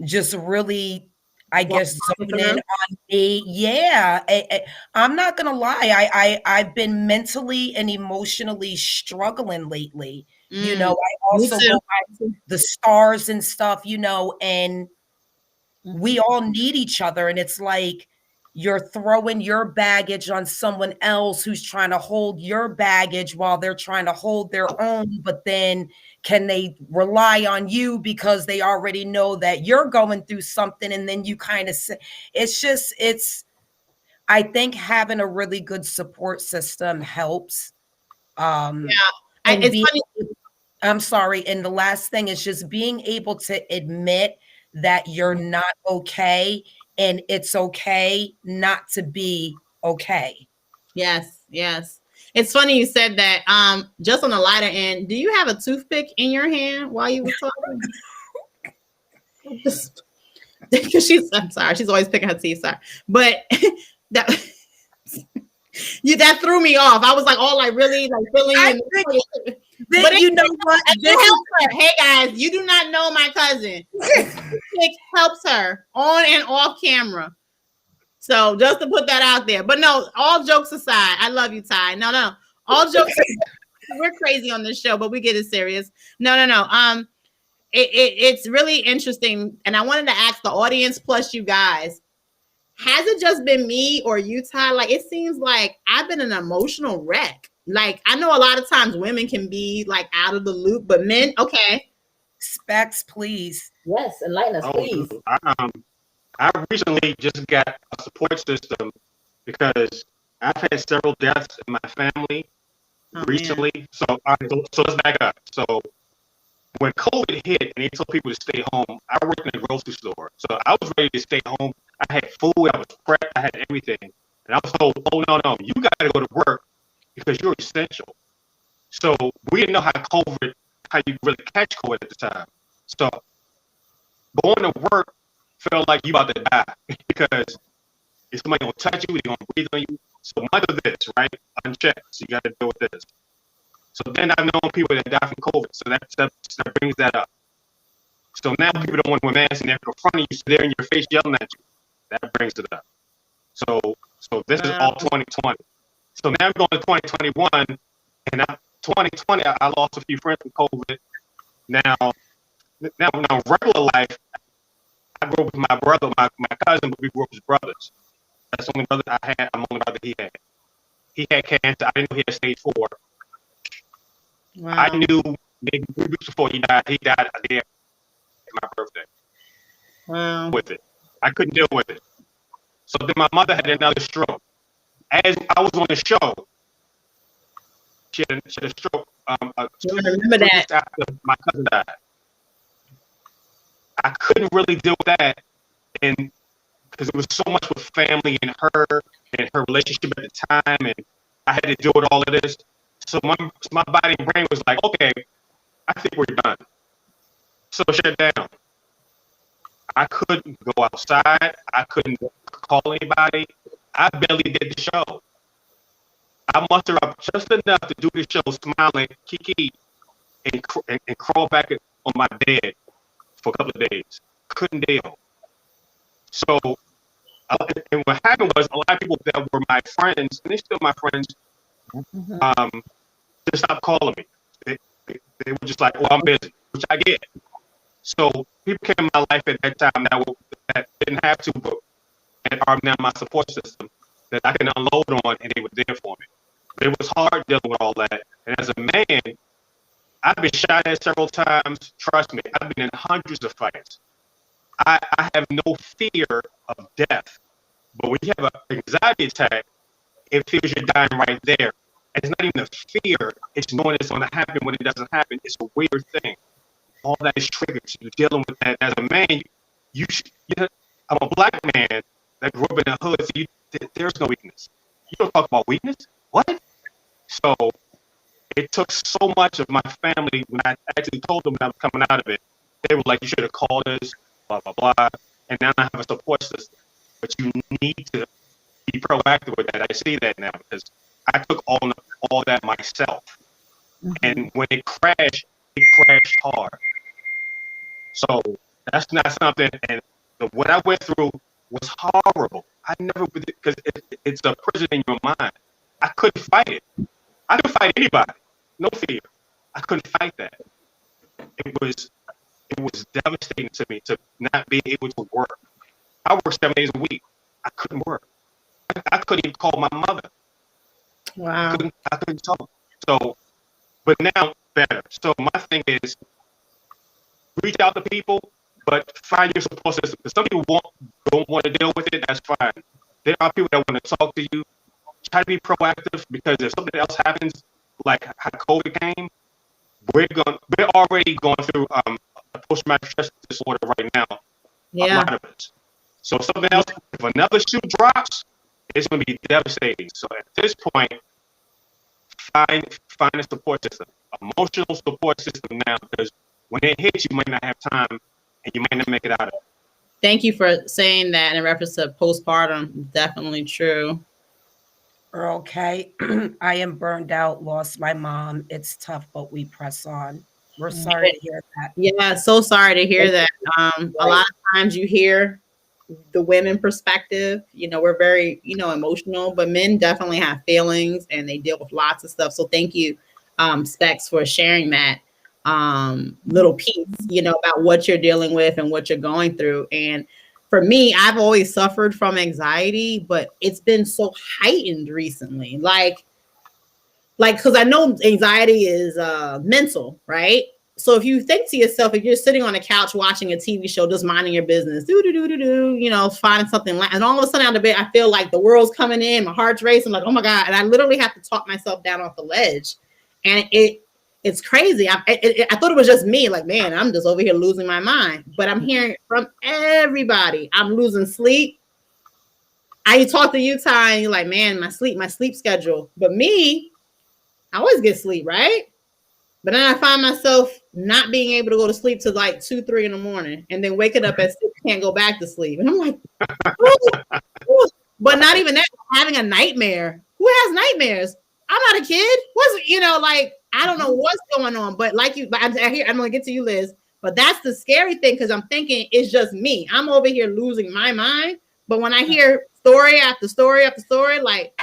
just really, I guess, zone in on me. Yeah, I'm not gonna lie. I've been mentally and emotionally struggling lately. You know, I also go by the stars and stuff. You know, and we all need each other, and it's like you're throwing your baggage on someone else who's trying to hold your baggage while they're trying to hold their own. But then can they rely on you because they already know that you're going through something? And then you kind of say, I think having a really good support system helps. It's funny. I'm sorry. And the last thing is just being able to admit that you're not okay, and it's okay not to be okay. Yes. It's funny you said that. Just on the lighter end, do you have a toothpick in your hand while you were talking? Because I'm sorry, she's always picking her teeth, sorry. But that threw me off. I was like, really? Like feeling. But you know what? It helps her. Hey guys, you do not know my cousin. It helps her on and off camera. So just to put that out there. But no, all jokes aside, I love you, Ty. No. All jokes aside, we're crazy on this show, but we get it serious. No. It's really interesting. And I wanted to ask the audience plus you guys, has it just been me or you, Ty? Like, it seems like I've been an emotional wreck. Like, I know a lot of times women can be like out of the loop, but men, okay. Specs, please. Yes, enlighten us, please. I recently just got a support system because I've had several deaths in my family recently. Man. So let's back up. So when COVID hit and they told people to stay home, I worked in a grocery store. So I was ready to stay home. I had food. I was prepped. I had everything. And I was told, oh, no, you got to go to work because you're essential. So we didn't know how you really catch COVID at the time. So going to work felt like you about to die because if somebody gonna touch you, they're gonna breathe on you. So much of this, right, unchecked. So you got to deal with this. So then I've known people that die from COVID. So that brings that up. So now people don't want to wear masks and they're in front of you, so they're in your face yelling at you. That brings it up. So this is all 2020. So now I'm going to 2021, and 2020 I lost a few friends from COVID. Now regular life, I grew up with my brother, my cousin, but we grew up as brothers. That's the only brother I had. I'm the only brother he had. He had cancer. I didn't know he had stage 4. Wow. I knew maybe 3 weeks before he died. He died a day after my birthday. Wow. With it, I couldn't deal with it. So then my mother had another stroke. As I was on the show, she had a stroke. I remember that. After my cousin died, I couldn't really deal with that, and because it was so much with family and her relationship at the time, and I had to deal with all of this. So my body and brain was like, okay, I think we're done. So shut down. I couldn't go outside. I couldn't call anybody. I barely did the show. I mustered up just enough to do the show, smiling, kiki, and crawl back on my bed for a couple of days. Couldn't deal. So, and what happened was a lot of people that were my friends, and they're still my friends, just stopped calling me. They were just like, "Oh, I'm busy," which I get. So people came in my life at that time that didn't have to, but are now my support system that I can unload on, and they were there for me. But it was hard dealing with all that. And as a man, I've been shot at several times. Trust me, I've been in hundreds of fights. I have no fear of death. But when you have an anxiety attack, it feels you're dying right there. And it's not even a fear, it's knowing it's going to happen when it doesn't happen. It's a weird thing. All that is triggered. You're dealing with that. As a man, I'm a black man that grew up in the hood, so there's no weakness. You don't talk about weakness? What? So it took so much of my family when I actually told them that I was coming out of it. They were like, you should have called us, blah, blah, blah. And now I have a support system. But you need to be proactive with that. I see that now because I took all that myself. Mm-hmm. And when it crashed hard. So that's not something, and what I went through was horrible. I never, because it's a prison in your mind. I couldn't fight it. I could fight anybody, no fear. I couldn't fight that. It was devastating to me to not be able to work. I work 7 days a week. I couldn't work. I couldn't even call my mother. Wow. I couldn't talk. So, but now better. So my thing is, reach out to people, but find your support system. Because some people don't want to deal with it. That's fine. There are people that want to talk to you. Try to be proactive because if something else happens, like how COVID came, we're already going through a post-traumatic stress disorder right now. Yeah. A lot of us. So something else, if another shoe drops, it's going to be devastating. So at this point, find a support system, emotional support system now, because when it hits, you might not have time and you might not make it out of it. Thank you for saying that in reference to postpartum. Definitely true. Okay. I am burned out, lost my mom. It's tough, but we press on. We're sorry to hear that. Yeah, so sorry to hear that. A lot of times you hear the women perspective, we're very, emotional, but men definitely have feelings and they deal with lots of stuff. So thank you, Specs, for sharing that little piece, about what you're dealing with and what you're going through. And for me, I've always suffered from anxiety, but it's been so heightened recently. Like, because I know anxiety is mental, right? So if you think to yourself, if you're sitting on a couch watching a TV show, just minding your business, finding something, and all of a sudden out of bed, I feel like the world's coming in, my heart's racing, like, oh my God. And I literally have to talk myself down off the ledge. And it's crazy. I thought it was just me, like, man, I'm just over here losing my mind. But I'm hearing from everybody, I'm losing sleep. I talk to you, Ty, and you're like, man, my sleep schedule. But me, I always get sleep, right? But then I find myself not being able to go to sleep till like 2, 3 in the morning, and then waking up at 6, can't go back to sleep. And I'm like, but not even that, having a nightmare. Who has nightmares? I'm not a kid. Like, I don't know what's going on. But like you, I'm gonna get to you, Liz. But that's the scary thing, because I'm thinking it's just me. I'm over here losing my mind. But when I hear story after story after story, like,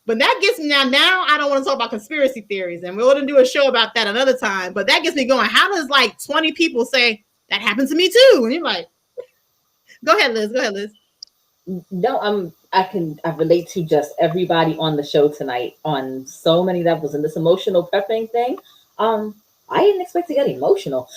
but that gets me now I don't want to talk about conspiracy theories, and we're going to do a show about that another time. But that gets me going. How does like 20 people say that happened to me too? And you're like, go ahead, Liz. No, I relate to just everybody on the show tonight on so many levels, and this emotional prepping thing. I didn't expect to get emotional,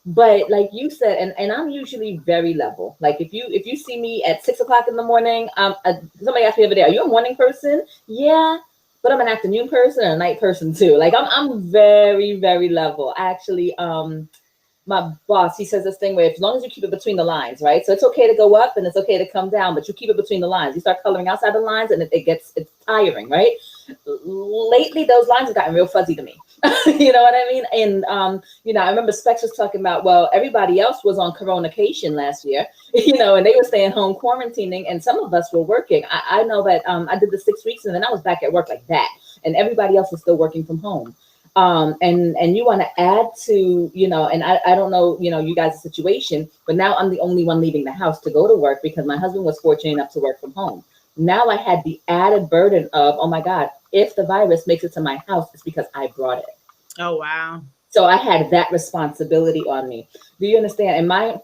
but like you said, and I'm usually very level. Like if you see me at 6 o'clock in the morning, somebody asked me the other day, are you a morning person? Yeah, but I'm an afternoon person and a night person too. Like I'm very, very level. Actually, my boss, he says this thing where as long as you keep it between the lines, right? So it's okay to go up and it's okay to come down, but you keep it between the lines. You start coloring outside the lines and it's tiring, right? Lately, those lines have gotten real fuzzy to me. You know what I mean? And, I remember Specs was talking about, well, everybody else was on coronation last year, and they were staying home quarantining, and some of us were working. I know that I did the 6 weeks and then I was back at work like that, and everybody else was still working from home. And you want to add to, and I don't know, you guys' situation, but now I'm the only one leaving the house to go to work because my husband was fortunate enough to work from home. Now I had the added burden of, oh my God, if the virus makes it to my house, it's because I brought it. Oh, wow. So I had that responsibility on me. Do you understand? And my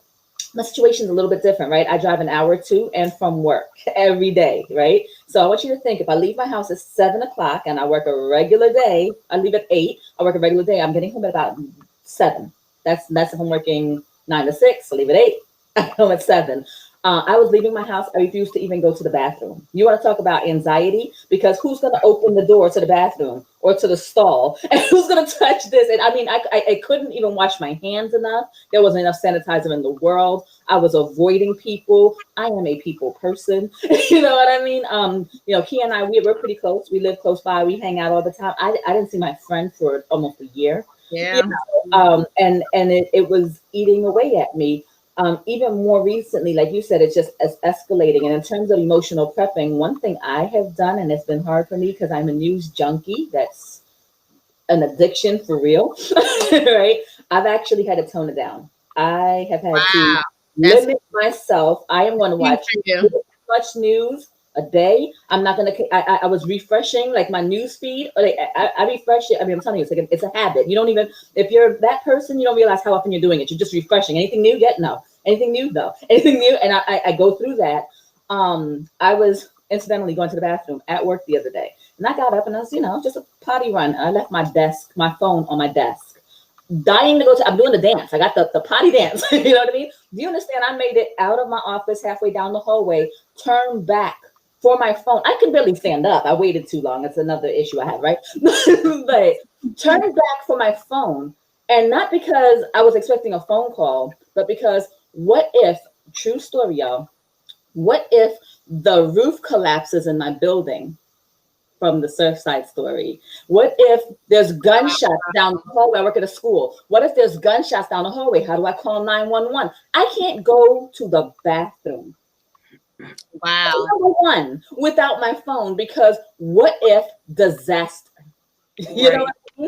situation is a little bit different, right? I drive an hour to and from work every day, right? So I want you to think, if I leave my house at 7 o'clock and I work a regular day, I leave at 8, I work a regular day, I'm getting home at about 7. That's if I'm working 9 to 6, I leave at 8, I come home at 7. I was leaving my house. I refused to even go to the bathroom. You want to talk about anxiety? Because who's going to open the door to the bathroom or to the stall? And who's going to touch this? And I mean, I couldn't even wash my hands enough. There wasn't enough sanitizer in the world. I was avoiding people. I am a people person. You know what I mean? He and I, we're pretty close. We live close by. We hang out all the time. I didn't see my friend for almost a year. Yeah. And it was eating away at me. Even more recently, like you said, it's just escalating. And in terms of emotional prepping, one thing I have done, and it's been hard for me because I'm a news junkie, that's an addiction for real, right? I've actually had to tone it down. I have had to limit myself. I am going to watch too much news a day. I'm not going to, I was refreshing like my news feed. I refresh it. I mean, I'm telling you, it's a habit. You don't even, if you're that person, you don't realize how often you're doing it. You're just refreshing. Anything new yet? No. Anything new though? Anything new? And I go through that. I was incidentally going to the bathroom at work the other day, and I got up and I was, just a potty run. I left my phone on my desk, dying to go to, I'm doing the dance. I got the potty dance. You know what I mean? Do you understand? I made it out of my office halfway down the hallway, turned back for my phone. I could barely stand up. I waited too long. That's another issue I have, right? But turned back for my phone. And not because I was expecting a phone call, but because what if, true story, y'all, what if the roof collapses in my building from the Surfside story? What if there's gunshots down the hallway? I work at a school. What if there's gunshots down the hallway? How do I call 911? I can't go to the bathroom. Wow. Number one, without my phone, because what if disaster? You know what I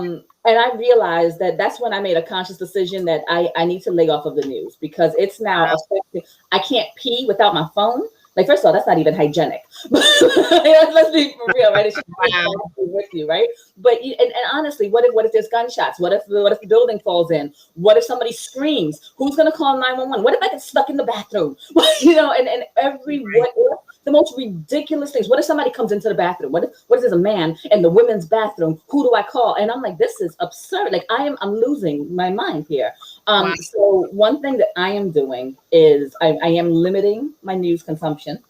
mean? And I realized that that's when I made a conscious decision that I need to lay off of the news, because it's now affecting. I can't pee without my phone. Like, first of all, that's not even hygienic. Let's be for real, right? It should be with you, right? But and honestly, what if there's gunshots? What if the building falls in? What if somebody screams? Who's gonna call 911? What if I get stuck in the bathroom? And every what if, the most ridiculous things. What if somebody comes into the bathroom? What if there's a man in the women's bathroom? Who do I call? And I'm like, this is absurd. Like, I'm losing my mind here. So one thing that I am doing is I am limiting my news consumption.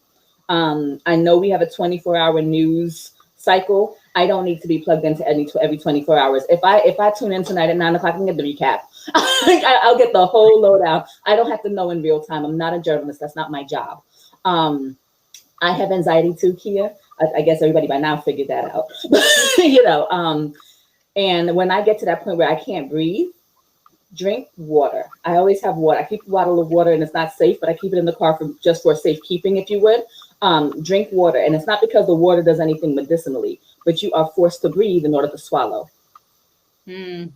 I know we have a 24-hour news cycle. I don't need to be plugged into every 24 hours. If I tune in tonight at 9 o'clock, I can get the recap. I'll get the whole lowdown. I don't have to know in real time. I'm not a journalist. That's not my job. I have anxiety too, Kia. I guess everybody by now figured that out. You know, and when I get to that point where I can't breathe, drink water. I always have water. I keep a bottle of water, and it's not safe, but I keep it in the car just for safekeeping, if you would. Drink water. And it's not because the water does anything medicinally, but you are forced to breathe in order to swallow. You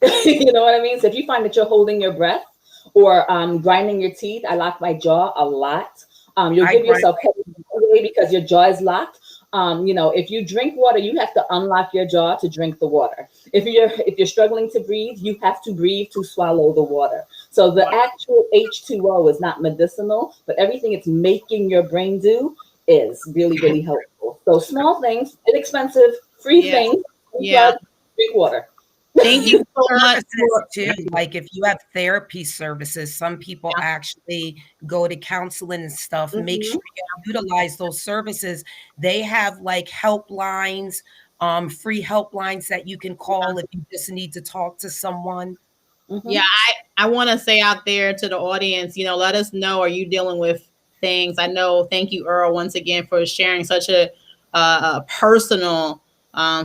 know what I mean? So if you find that you're holding your breath or grinding your teeth, I lock my jaw a lot. You'll give yourself heavy because your jaw is locked. You know, if you drink water, you have to unlock your jaw to drink the water. If you're struggling to breathe, you have to breathe to swallow the water. So the actual H2O is not medicinal, but everything it's making your brain do is really, really helpful. So small things, inexpensive, free things. Drink water. Thank you so much. Too. Like if you have therapy services, some people actually go to counseling and stuff. Make sure you utilize those services. They have like helplines, free helplines that you can call if you just need to talk to someone. Yeah, I want to say out there to the audience, you know, let us know, are you dealing with things? I know, thank you, Earl, once again for sharing such a personal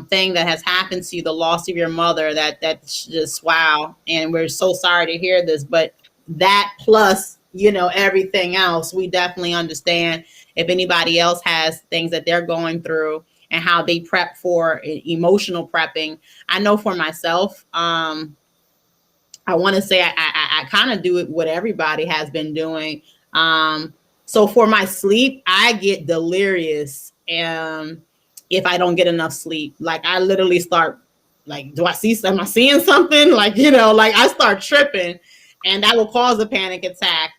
thing that has happened to you, the loss of your mother. That's just wow. And we're so sorry to hear this, but that plus, you know, everything else, we definitely understand if anybody else has things that they're going through and how they prep for emotional prepping. I know for myself, I want to say I kind of do it what everybody has been doing. So for my sleep, I get delirious if I don't get enough sleep. Like I literally start like, am I seeing something? Like, you know, like I start tripping and that will cause a panic attack.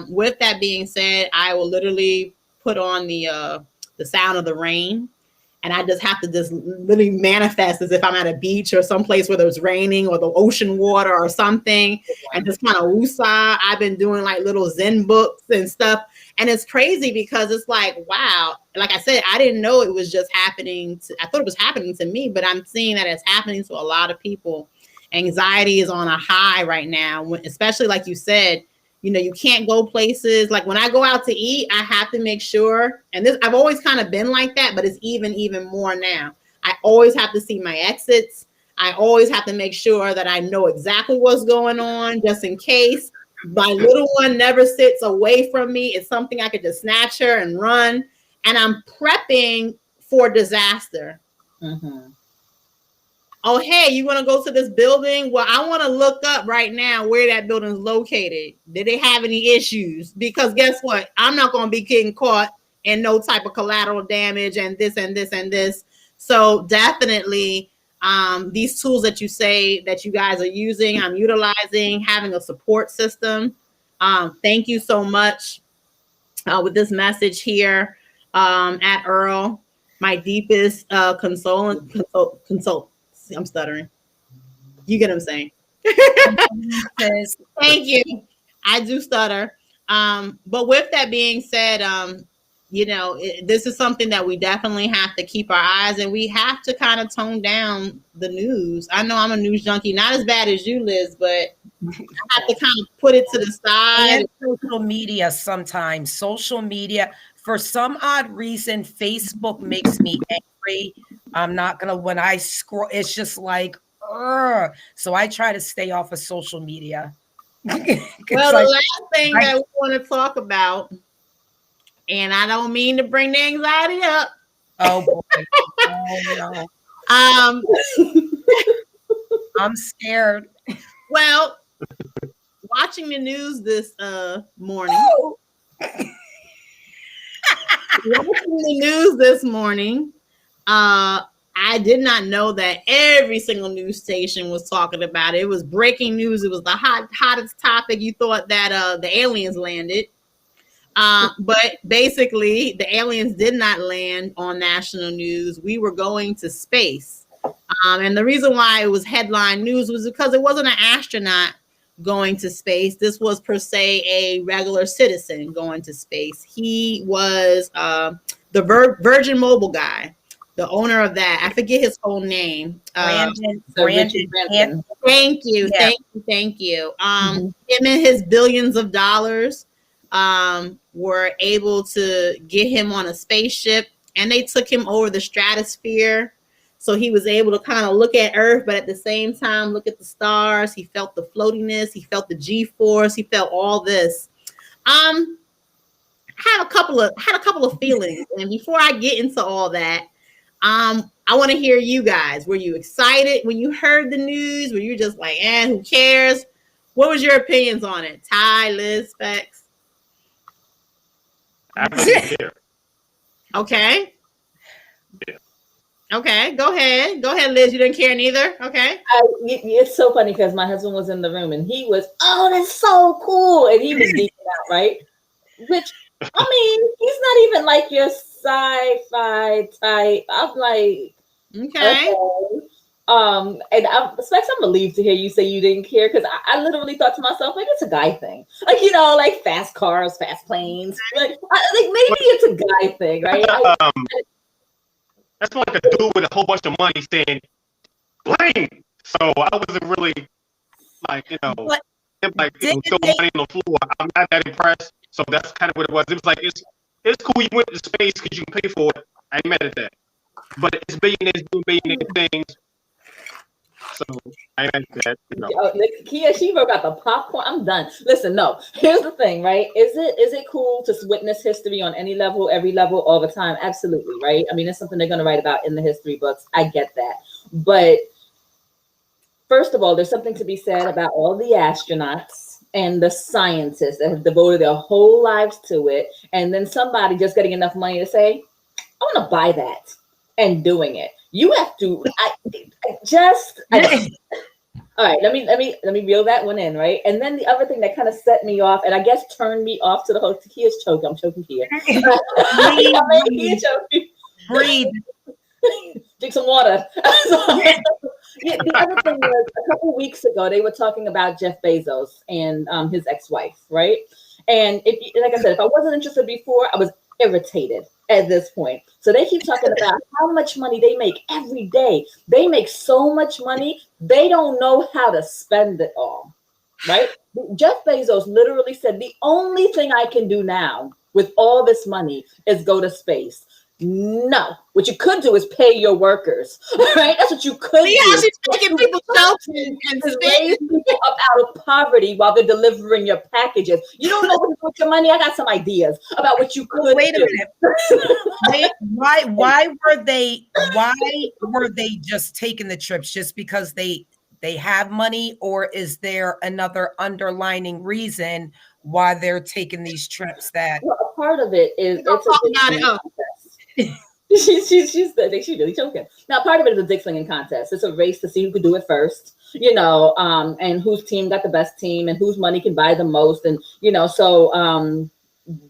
With that being said, I will literally put on the sound of the rain. And I just have to just really manifest as if I'm at a beach or someplace where there's raining or the ocean water or something, and just kind of woosah. I've been doing like little Zen books and stuff. And it's crazy because it's like, wow. Like I said, I didn't know it was just happening. I thought it was happening to me, but I'm seeing that it's happening to a lot of people. Anxiety is on a high right now, especially like you said, you know, you can't go places. Like when I go out to eat, I have to make sure, and this, I've always kind of been like that, but it's even more now. I always have to see my exits. I always have to make sure that I know exactly what's going on, just in case. My little one never sits away from me. It's something I could just snatch her and run. And I'm prepping for disaster. Oh, hey, you want to go to this building? Well, I want to look up right now where that building is located. Did they have any issues? Because guess what? I'm not going to be getting caught in no type of collateral damage and this and this and this. So definitely these tools that you say that you guys are using, I'm utilizing, having a support system. Thank you so much with this message here at Earl. My deepest consult. I'm stuttering. You get what I'm saying? Thank you. I do stutter. But with that being said, you know, this is something that we definitely have to keep our eyes, and we have to kind of tone down the news. I know I'm a news junkie, not as bad as you, Liz, but I have to kind of put it to the side. And social media sometimes. Social media, for some odd reason, Facebook makes me angry. I'm not gonna, when I scroll, it's just like, ugh. So I try to stay off of social media. Well, the last thing that we want to talk about, and I don't mean to bring the anxiety up. Oh boy. Oh, no. I'm scared. Well, watching the news this morning. Watching the news this morning, I did not know that every single news station was talking about it. It was breaking news. It was the hottest topic. You thought that the aliens landed. But basically, the aliens did not land on national news. We were going to space. And the reason why it was headline news was because it wasn't an astronaut going to space. This was per se a regular citizen going to space. He was the Virgin Mobile guy. the owner of that. I forget his whole name. Brandon. Branson. Thank you. Yeah. Thank you. Mhm. Him and his billions of dollars were able to get him on a spaceship, and they took him over the stratosphere. So he was able to kind of look at Earth, but at the same time, look at the stars. He felt the floatiness. He felt the G-force. He felt all this. Had a couple of feelings, and before I get into all that, I want to hear you guys. Were you excited when you heard the news? Were you just like, who cares? What was your opinions on it? Ty, Liz, Specs? I really care. Okay. Yeah. Okay, go ahead, Liz. You didn't care neither. Okay. It's so funny because my husband was in the room and he was, oh, that's so cool, and he was geeking out, right? Which, I mean, he's not even like your sci-fi type. I'm like, Okay. And Specs, I'm relieved to hear you say you didn't care, because I literally thought to myself, like, it's a guy thing, like, you know, like fast cars, fast planes, like maybe it's a guy thing, right? That's like a dude with a whole bunch of money saying, "Blame." So I wasn't really like, But like throw money on the floor. I'm not that impressed. So that's kind of what it was. It was like it's cool you went to space because you can pay for it. I ain't mad at that. But it's billionaires doing billionaire things. So I ain't mad at that. Kia, she broke out the popcorn. I'm done. Listen, no. Here's the thing, right? Is it cool to witness history on any level, every level, all the time? Absolutely, right? I mean, it's something they're going to write about in the history books. I get that. But first of all, there's something to be said about all the astronauts and the scientists that have devoted their whole lives to it, and then somebody just getting enough money to say, I want to buy that, and doing it. You have to. All right. Let me reel that one in, right? And then the other thing that kind of set me off, and I guess turned me off to the whole. Kia's choking. I'm choking Kia. Breathe. Drink some water. The other thing was, a couple weeks ago, they were talking about Jeff Bezos and his ex-wife, right? And like I said, if I wasn't interested before, I was irritated at this point. So they keep talking about how much money they make every day. They make so much money, they don't know how to spend it all, right? Jeff Bezos literally said, the only thing I can do now with all this money is go to space. No, what you could do is pay your workers, right? That's what you could do. Yeah, she's making people shelter and raise people up out of poverty while they're delivering your packages. You don't know what to do with your money. I got some ideas about what you could Wait a do. minute. Why were they just taking the trips just because they have money, or is there another underlining reason why they're taking these trips? That Well, a part of it is it's a about it. she's really choking. Now, part of it is a dick slinging contest. It's a race to see who could do it first, and whose team got the best team and whose money can buy the most. And, so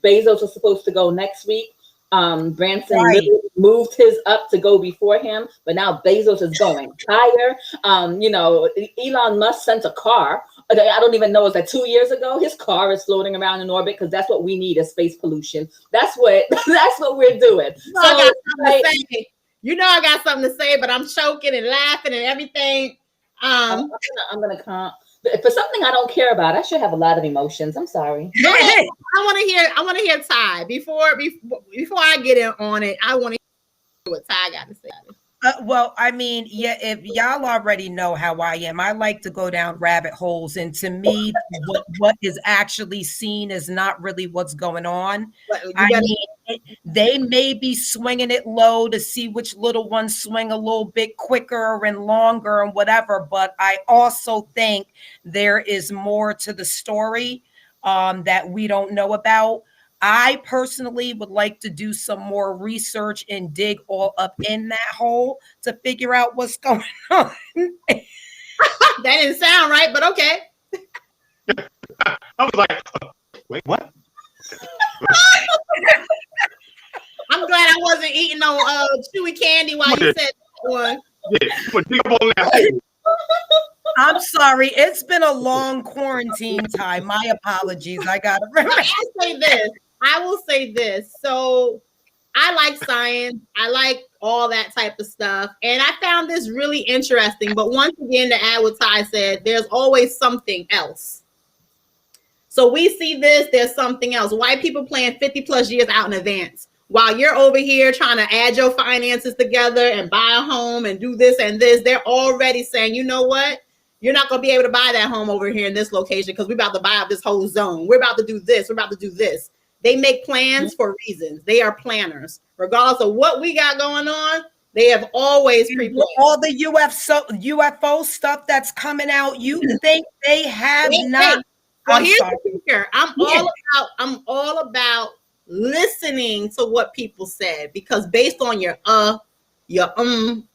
Bezos was supposed to go next week. Branson literally moved his up to go before him, but now Bezos is going higher. Elon Musk sent a car. I don't even know, is that 2 years ago? His car is floating around in orbit because that's what we need, is space pollution. That's what we're doing. I got something to say, but I'm choking and laughing and everything. I'm gonna calm. For something I don't care about, I should have a lot of emotions. I'm sorry. I want to hear Ty before I get in on it. I want to hear what Ty got to say. Well, I mean, yeah, if y'all already know how I am, I like to go down rabbit holes. And to me, what is actually seen is not really what's going on. They may be swinging it low to see which little ones swing a little bit quicker and longer and whatever. But I also think there is more to the story that we don't know about. I personally would like to do some more research and dig all up in that hole to figure out what's going on. That didn't sound right, but okay. I was like, wait, what? I'm glad I wasn't eating no chewy candy while you said that one. Yeah, I'm sorry. It's been a long quarantine time. My apologies. I got to remember. I will say this. So I like science. I like all that type of stuff. And I found this really interesting. But once again, to add what Ty said, there's always something else. So we see this, there's something else. White people plan 50 plus years out in advance. While you're over here trying to add your finances together and buy a home and do this and this, they're already saying, you know what? You're not going to be able to buy that home over here in this location because we're about to buy up this whole zone. We're about to do this. We're about to do this. They make plans for reasons. They are planners. Regardless of what we got going on, they have always pre-planned. All the UFO stuff that's coming out, you think they have not? Well, here's the kicker. I'm all about listening to what people said, because based on your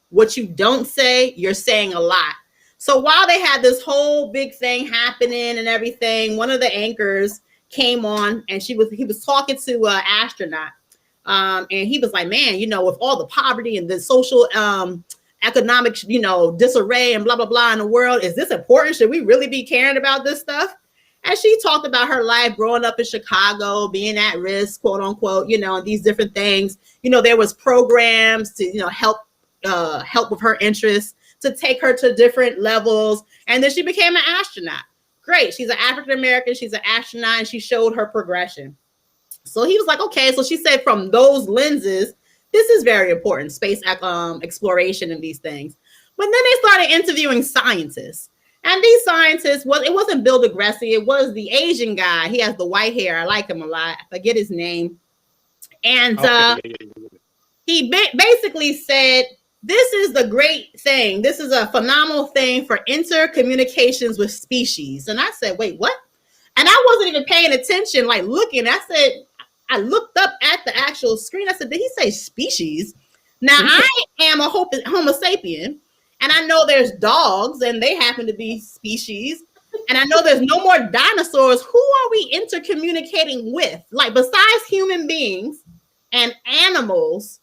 what you don't say, you're saying a lot. So while they had this whole big thing happening and everything, one of the anchors came on and he was talking to an astronaut, and he was like, man, with all the poverty and the social economic disarray and blah blah blah in the world, is this important? Should we really be caring about this stuff? And she talked about her life growing up in Chicago, being at risk, quote unquote, and these different things. There was programs to help with her interests, to take her to different levels, and then she became an astronaut. Great. She's an African American. She's an astronaut, and she showed her progression. So he was like, okay. So she said, from those lenses, this is very important, space exploration and these things. But then they started interviewing scientists, and these scientists, it wasn't Bill deGrasse. It was the Asian guy. He has the white hair. I like him a lot. I forget his name. And he basically said, this is the great thing. This is a phenomenal thing for intercommunications with species. And I said, wait, what? And I wasn't even paying attention, like looking. I looked up at the actual screen. I said, did he say species? Now, I am a Homo sapien, and I know there's dogs, and they happen to be species. And I know there's no more dinosaurs. Who are we intercommunicating with? Like, besides human beings and animals,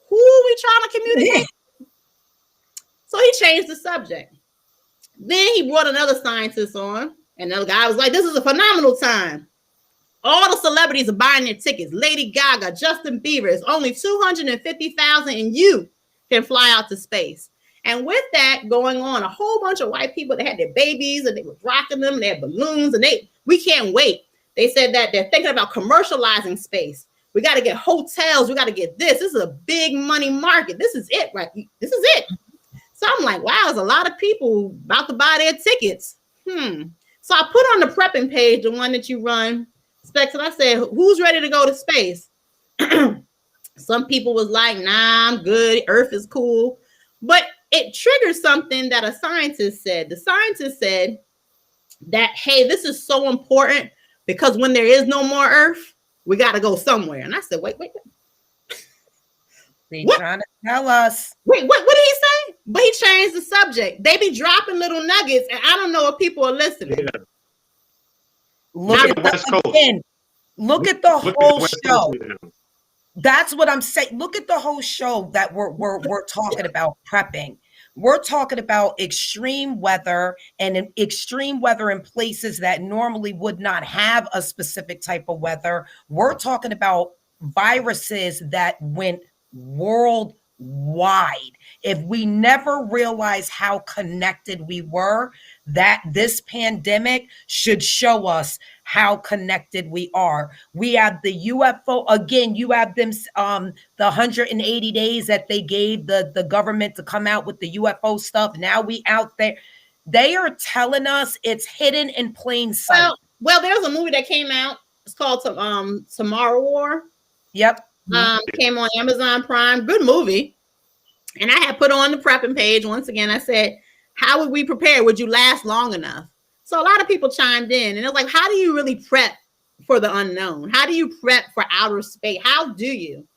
who are we trying to communicate? So he changed the subject. Then he brought another scientist on, and the guy was like, this is a phenomenal time. All the celebrities are buying their tickets. Lady Gaga, Justin Bieber, it's only 250,000, and you can fly out to space. And with that going on, a whole bunch of white people, they had their babies and they were rocking them, they had balloons, and we can't wait. They said that they're thinking about commercializing space. We got to get hotels. We got to get this. This is a big money market. This is it, right? This is it. So I'm like, wow, there's a lot of people about to buy their tickets. So I put on the prepping page, the one that you run, Specs, and I said, who's ready to go to space? Some people was like, nah, I'm good. Earth is cool. But it triggered something that a scientist said. The scientist said that, hey, this is so important because when there is no more Earth, we got to go somewhere. And I said, wait. They trying to tell us. Wait, what did he say? But he changed the subject. They be dropping little nuggets, and I don't know if people are listening. Yeah. Look at the whole show. That's what I'm saying. Look at the whole show that we're talking about prepping. We're talking about extreme weather and extreme weather in places that normally would not have a specific type of weather. We're talking about viruses that went worldwide. If we never realized how connected we were, that this pandemic should show us how connected we are. We have the UFO again. You have them the 180 days that they gave the government to come out with the UFO stuff. Now we out there. They are telling us it's hidden in plain sight. Well, there's a movie that came out. It's called Tomorrow War. Yep. Came on Amazon Prime. Good movie. And I had put on the prepping page once again. I said, how would we prepare? Would you last long enough? So a lot of people chimed in, and it's like, how do you really prep for the unknown? How do you prep for outer space? How do you?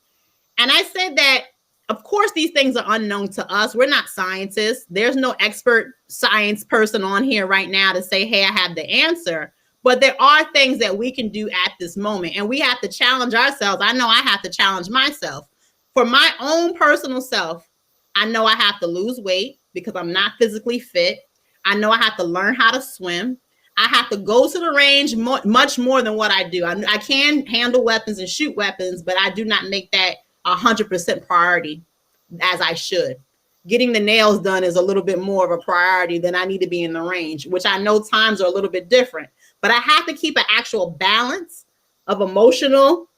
And I said that, of course, these things are unknown to us. We're not scientists. There's no expert science person on here right now to say, hey, I have the answer. But there are things that we can do at this moment, and we have to challenge ourselves. I know I have to challenge myself. For my own personal self, I know I have to lose weight because I'm not physically fit. I know I have to learn how to swim. I have to go to the range much more than what I do. I can handle weapons and shoot weapons, but I do not make that 100% priority as I should. Getting the nails done is a little bit more of a priority than I need to be in the range, which I know times are a little bit different. But I have to keep an actual balance of emotional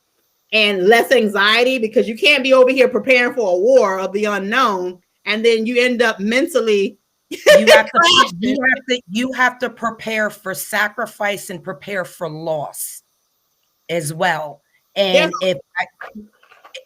and less anxiety, because you can't be over here preparing for a war of the unknown and then you end up mentally. You have to prepare for sacrifice and prepare for loss as well. And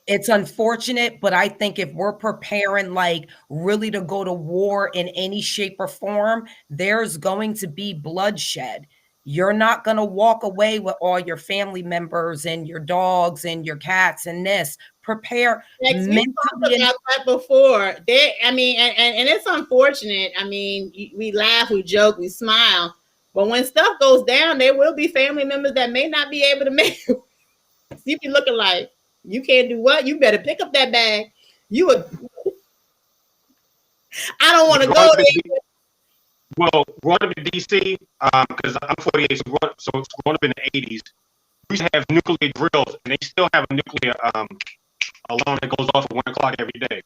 it's unfortunate, but I think if we're preparing like really to go to war in any shape or form, there's going to be bloodshed. You're not going to walk away with all your family members and your dogs and your cats and this. Prepare mentally. We talked about that before. And it's unfortunate. I mean, we laugh, we joke, we smile, but when stuff goes down, there will be family members that may not be able to make it. You be looking like, you can't do what? You better pick up that bag. I don't want to go there. Well, growing up in DC, because I'm 48, so growing up in the 80s, we used to have nuclear drills, and they still have a nuclear alarm that goes off at 1 o'clock every day.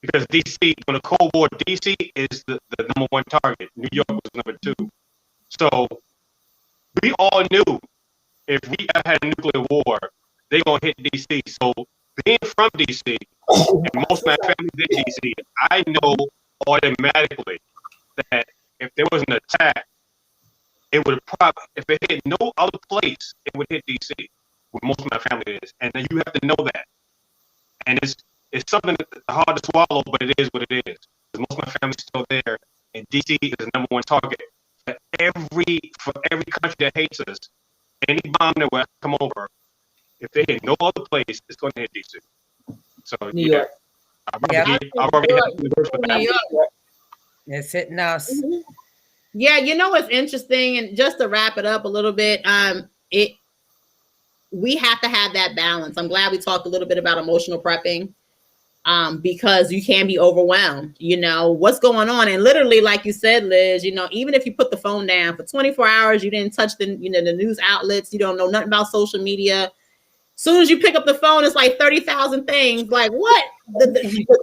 Because DC, when the Cold War, DC is the number one target. New York was number 2. So we all knew if we ever had a nuclear war, they're going to hit DC. So being from DC, and most of my family's in DC, I know automatically that if there was an attack, it would probably, if it hit no other place, it would hit DC, where most of my family is. And then you have to know that. And it's something that's hard to swallow, but it is what it is. Because most of my family's still there, and DC is the number one target. For every country that hates us, any bomb that will come over, if they hit no other place, it's going to hit DC. So New York. It's hitting us. Mm-hmm. Yeah, you know what's interesting, and just to wrap it up a little bit, we have to have that balance. I'm glad we talked a little bit about emotional prepping, because you can be overwhelmed. You know what's going on, and literally, like you said, Liz, even if you put the phone down for 24 hours, you didn't touch the news outlets, you don't know nothing about social media. Soon as you pick up the phone, it's like 30,000 things. Like, what? The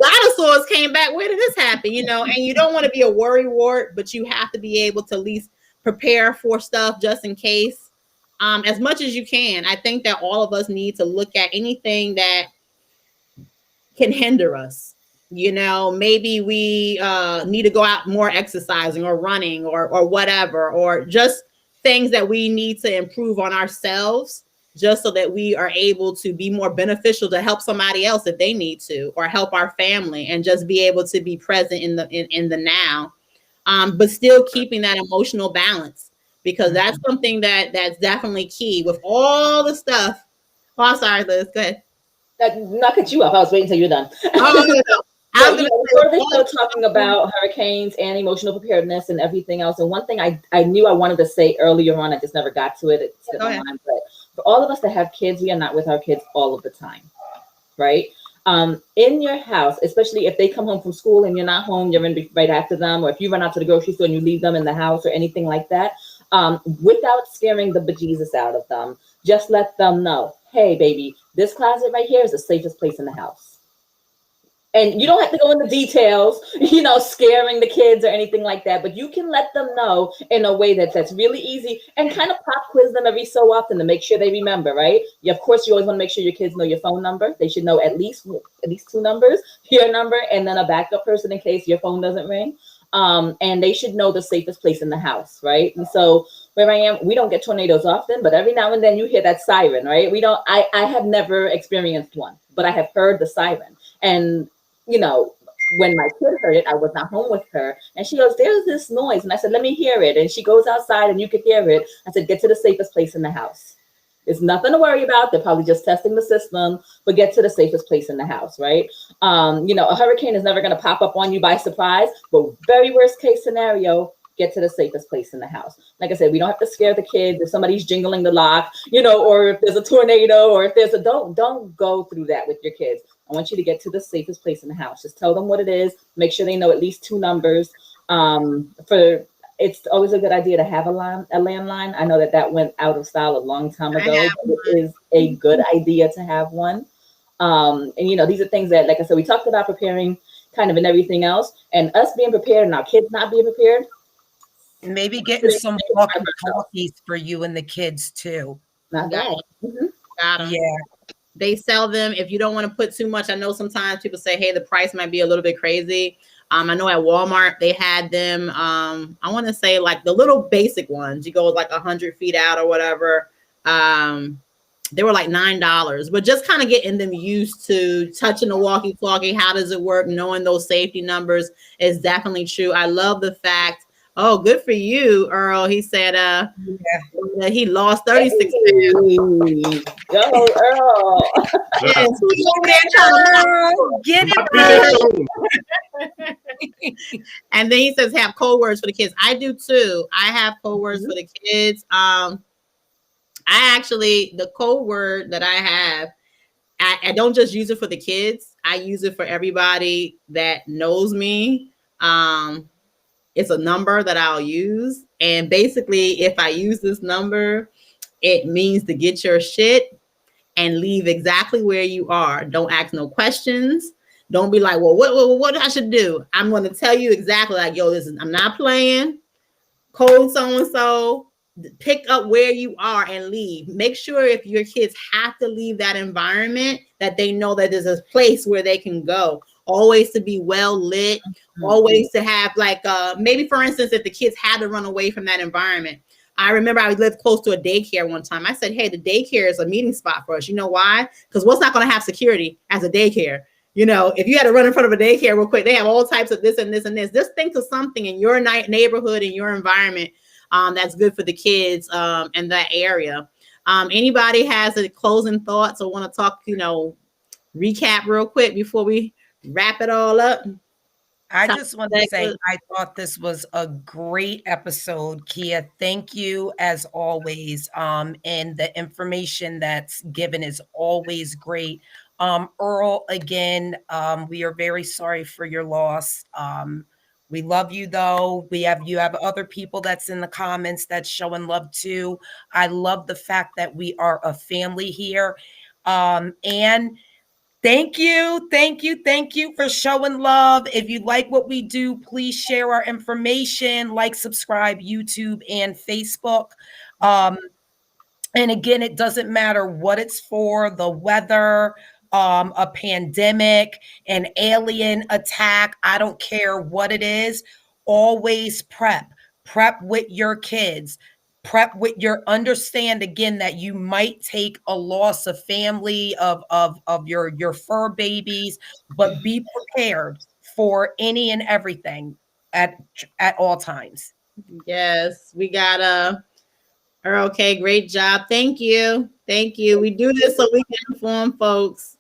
dinosaurs came back. Where did this happen? And you don't want to be a worrywart, but you have to be able to at least prepare for stuff just in case, as much as you can. I think that all of us need to look at anything that can hinder us. Maybe we need to go out more exercising or running or whatever, or just things that we need to improve on ourselves, just so that we are able to be more beneficial to help somebody else if they need to, or help our family, and just be able to be present in the now, but still keeping that emotional balance, because that's something that's definitely key with all the stuff. Oh, I'm sorry, Liz. Go ahead. Not cut you off. I was waiting until you're done. We're still talking about hurricanes and emotional preparedness and everything else. And one thing I knew I wanted to say earlier on, I just never got to it. It's in my mind, but for all of us that have kids, we are not with our kids all of the time, right? In your house, especially if they come home from school and you're not home, you're in right after them, or if you run out to the grocery store and you leave them in the house or anything like that, without scaring the bejesus out of them, just let them know, hey, baby, this closet right here is the safest place in the house. And you don't have to go into details, scaring the kids or anything like that, but you can let them know in a way that's really easy, and kind of pop quiz them every so often to make sure they remember, right? Of course, you always want to make sure your kids know your phone number. They should know at least 2 numbers, your number, and then a backup person in case your phone doesn't ring. And they should know the safest place in the house, right? And so where I am, we don't get tornadoes often, but every now and then you hear that siren, right? I have never experienced one, but I have heard the siren. And when my kid heard it, I was not home with her, and she goes, there's this noise. And I said, let me hear it. And she goes outside and you could hear it. I said, get to the safest place in the house. It's nothing to worry about. They're probably just testing the system, but get to the safest place in the house, right? A hurricane is never going to pop up on you by surprise, but very worst case scenario, get to the safest place in the house. Like I said, we don't have to scare the kids if somebody's jingling the lock, or if there's a tornado, or if there's don't go through that with your kids. I want you to get to the safest place in the house. Just tell them what it is. Make sure they know at least 2 numbers. it's always a good idea to have a landline. I know that went out of style a long time ago, but it is a good idea to have one. And these are things that, like I said, we talked about preparing kind of in everything else, and us being prepared and our kids not being prepared. Maybe getting some walkie-talkies for you and the kids too. Not bad. Mm-hmm. Got 'em. Yeah. They sell them. If you don't want to put too much, I know sometimes people say, hey, the price might be a little bit crazy. I know at Walmart, they had them. I want to say like the little basic ones. You go like 100 feet out or whatever. They were like $9, but just kind of getting them used to touching the walkie-talkie. How does it work? Knowing those safety numbers is definitely true. I love the fact. Oh, good for you, Earl. He said that he lost 36 pounds. Go, Earl. Yes, he's over there trying to get it. And then he says have code words for the kids. I do too. I have code words for the kids. The code word that I have, I don't just use it for the kids. I use it for everybody that knows me. It's a number that I'll use. And basically, if I use this number, it means to get your shit and leave exactly where you are. Don't ask no questions. Don't be like, well, what I should do? I'm going to tell you exactly like, yo, I'm not playing. Code so-and-so. Pick up where you are and leave. Make sure if your kids have to leave that environment, that they know that there's a place where they can go. Always to be well lit, always to have like, maybe for instance, if the kids had to run away from that environment. I remember I lived close to a daycare one time. I said, hey, the daycare is a meeting spot for us. You know why? Because what's not going to have security as a daycare? If you had to run in front of a daycare real quick, they have all types of this and this and this. Just think of something in your neighborhood, in your environment, that's good for the kids in that area. Anybody has any closing thoughts or want to talk, recap real quick before we wrap it all up? I just want to say I thought this was a great episode, Kia. Thank you as always. And the information that's given is always great. Earl, again, we are very sorry for your loss. We love you though. You have other people that's in the comments that's showing love too. I love the fact that we are a family here. And thank you for showing love. If you like what we do, please share our information, like, subscribe, YouTube and Facebook. And again, it doesn't matter what it's for, the weather, a pandemic, an alien attack. I don't care what it is. Always prep with your kids. Prep with understand again that you might take a loss of family of your fur babies, but be prepared for any and everything at all times. Yes, we got Earl. Okay, great job. Thank you. We do this so we can inform folks.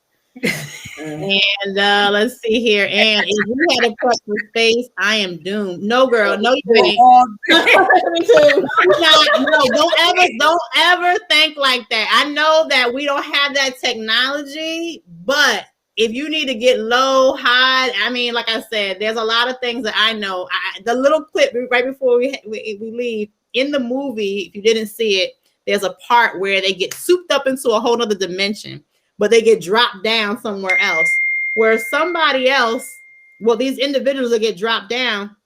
And let's see here. And if you had a cut for space, I am doomed. No, girl, no, you ain't. Me too. No, don't ever think like that. I know that we don't have that technology, but if you need to get low, high, I mean, like I said, there's a lot of things that I know. The little clip right before we leave in the movie, if you didn't see it, there's a part where they get souped up into a whole other dimension, but they get dropped down somewhere else, where somebody else, these individuals that get dropped down,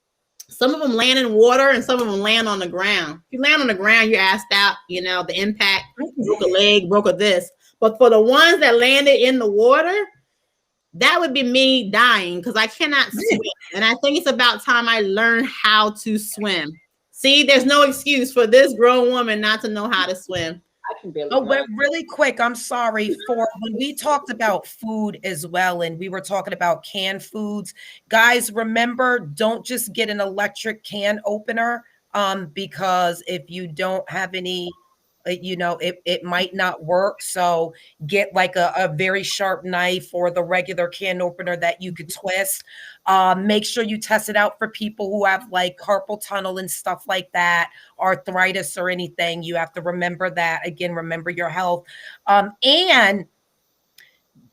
some of them land in water and some of them land on the ground. If you land on the ground, you're asked out, the impact, broke a leg, broke a this. But for the ones that landed in the water, that would be me dying because I cannot swim. And I think it's about time I learn how to swim. See, there's no excuse for this grown woman not to know how to swim. I can barely. But really quick, I'm sorry for when we talked about food as well, and we were talking about canned foods. Guys, remember, don't just get an electric can opener because if you don't have any, it might not work. So get like a very sharp knife or the regular can opener that you could twist. Make sure you test it out for people who have like carpal tunnel and stuff like that, arthritis or anything. You have to remember that. Again, remember your health. And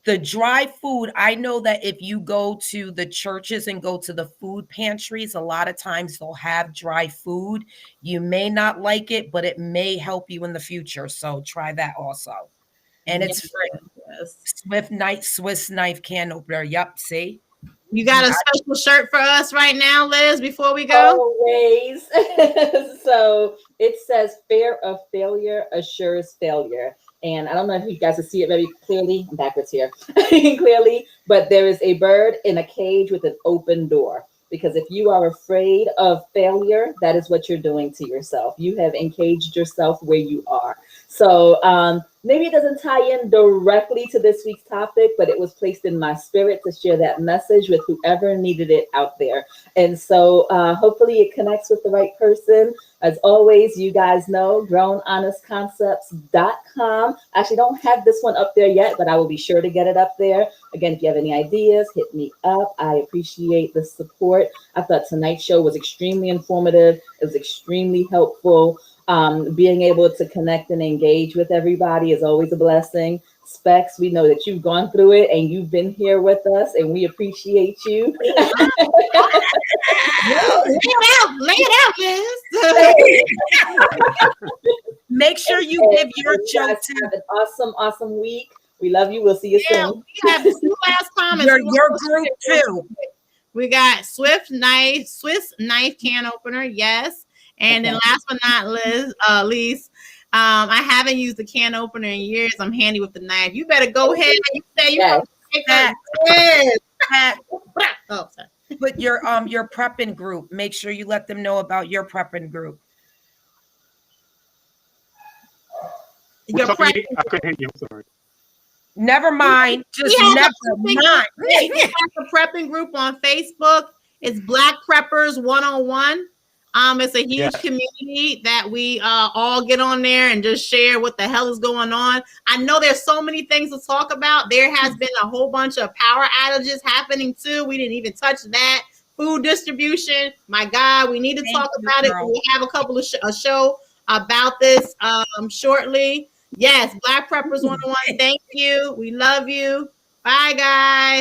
The dry food, I know that if you go to the churches and go to the food pantries, a lot of times they'll have dry food. You may not like it, but it may help you in the future. So try that also. And it's free. Yes. Swiss knife can opener. Yep, see? You got a special shirt for us right now, Liz, before we go? Always. So it says fear of failure assures failure. And I don't know if you guys can see it very clearly. I'm backwards here. Clearly, but there is a bird in a cage with an open door. Because if you are afraid of failure, that is what you're doing to yourself. You have encaged yourself where you are. So maybe it doesn't tie in directly to this week's topic, but it was placed in my spirit to share that message with whoever needed it out there. And so hopefully it connects with the right person. As always, you guys know, grownhonestconcepts.com. I actually don't have this one up there yet, but I will be sure to get it up there. Again, if you have any ideas, hit me up. I appreciate the support. I thought tonight's show was extremely informative. It was extremely helpful. Being able to connect and engage with everybody is always a blessing. Specs, we know that you've gone through it and you've been here with us, and we appreciate you. Lay it out, Liz. Make sure you give your show guys to have an awesome week. We love you. We'll see you soon. We have 2 last comments. your group too. We got Swiss knife can opener, yes. And then last but not least, I haven't used the can opener in years. I'm handy with the knife. You better go ahead and you say you Yes. Oh, sorry. Put your prepping group. Make sure you let them know about your prepping group. Your I prep- couldn't hear you. I'm sorry. Never mind. Just We have never We mind. have a prepping group on Facebook. It's Black Preppers 101. It's a huge Yeah. community that we all get on there and just share what the hell is going on. I know there's so many things to talk about. There has been a whole bunch of power outages happening too. We didn't even touch that. Food distribution. My God, we need to talk about it. We'll have a couple of a show about this shortly. Yes, Black Preppers 101. Thank you. We love you. Bye, guys.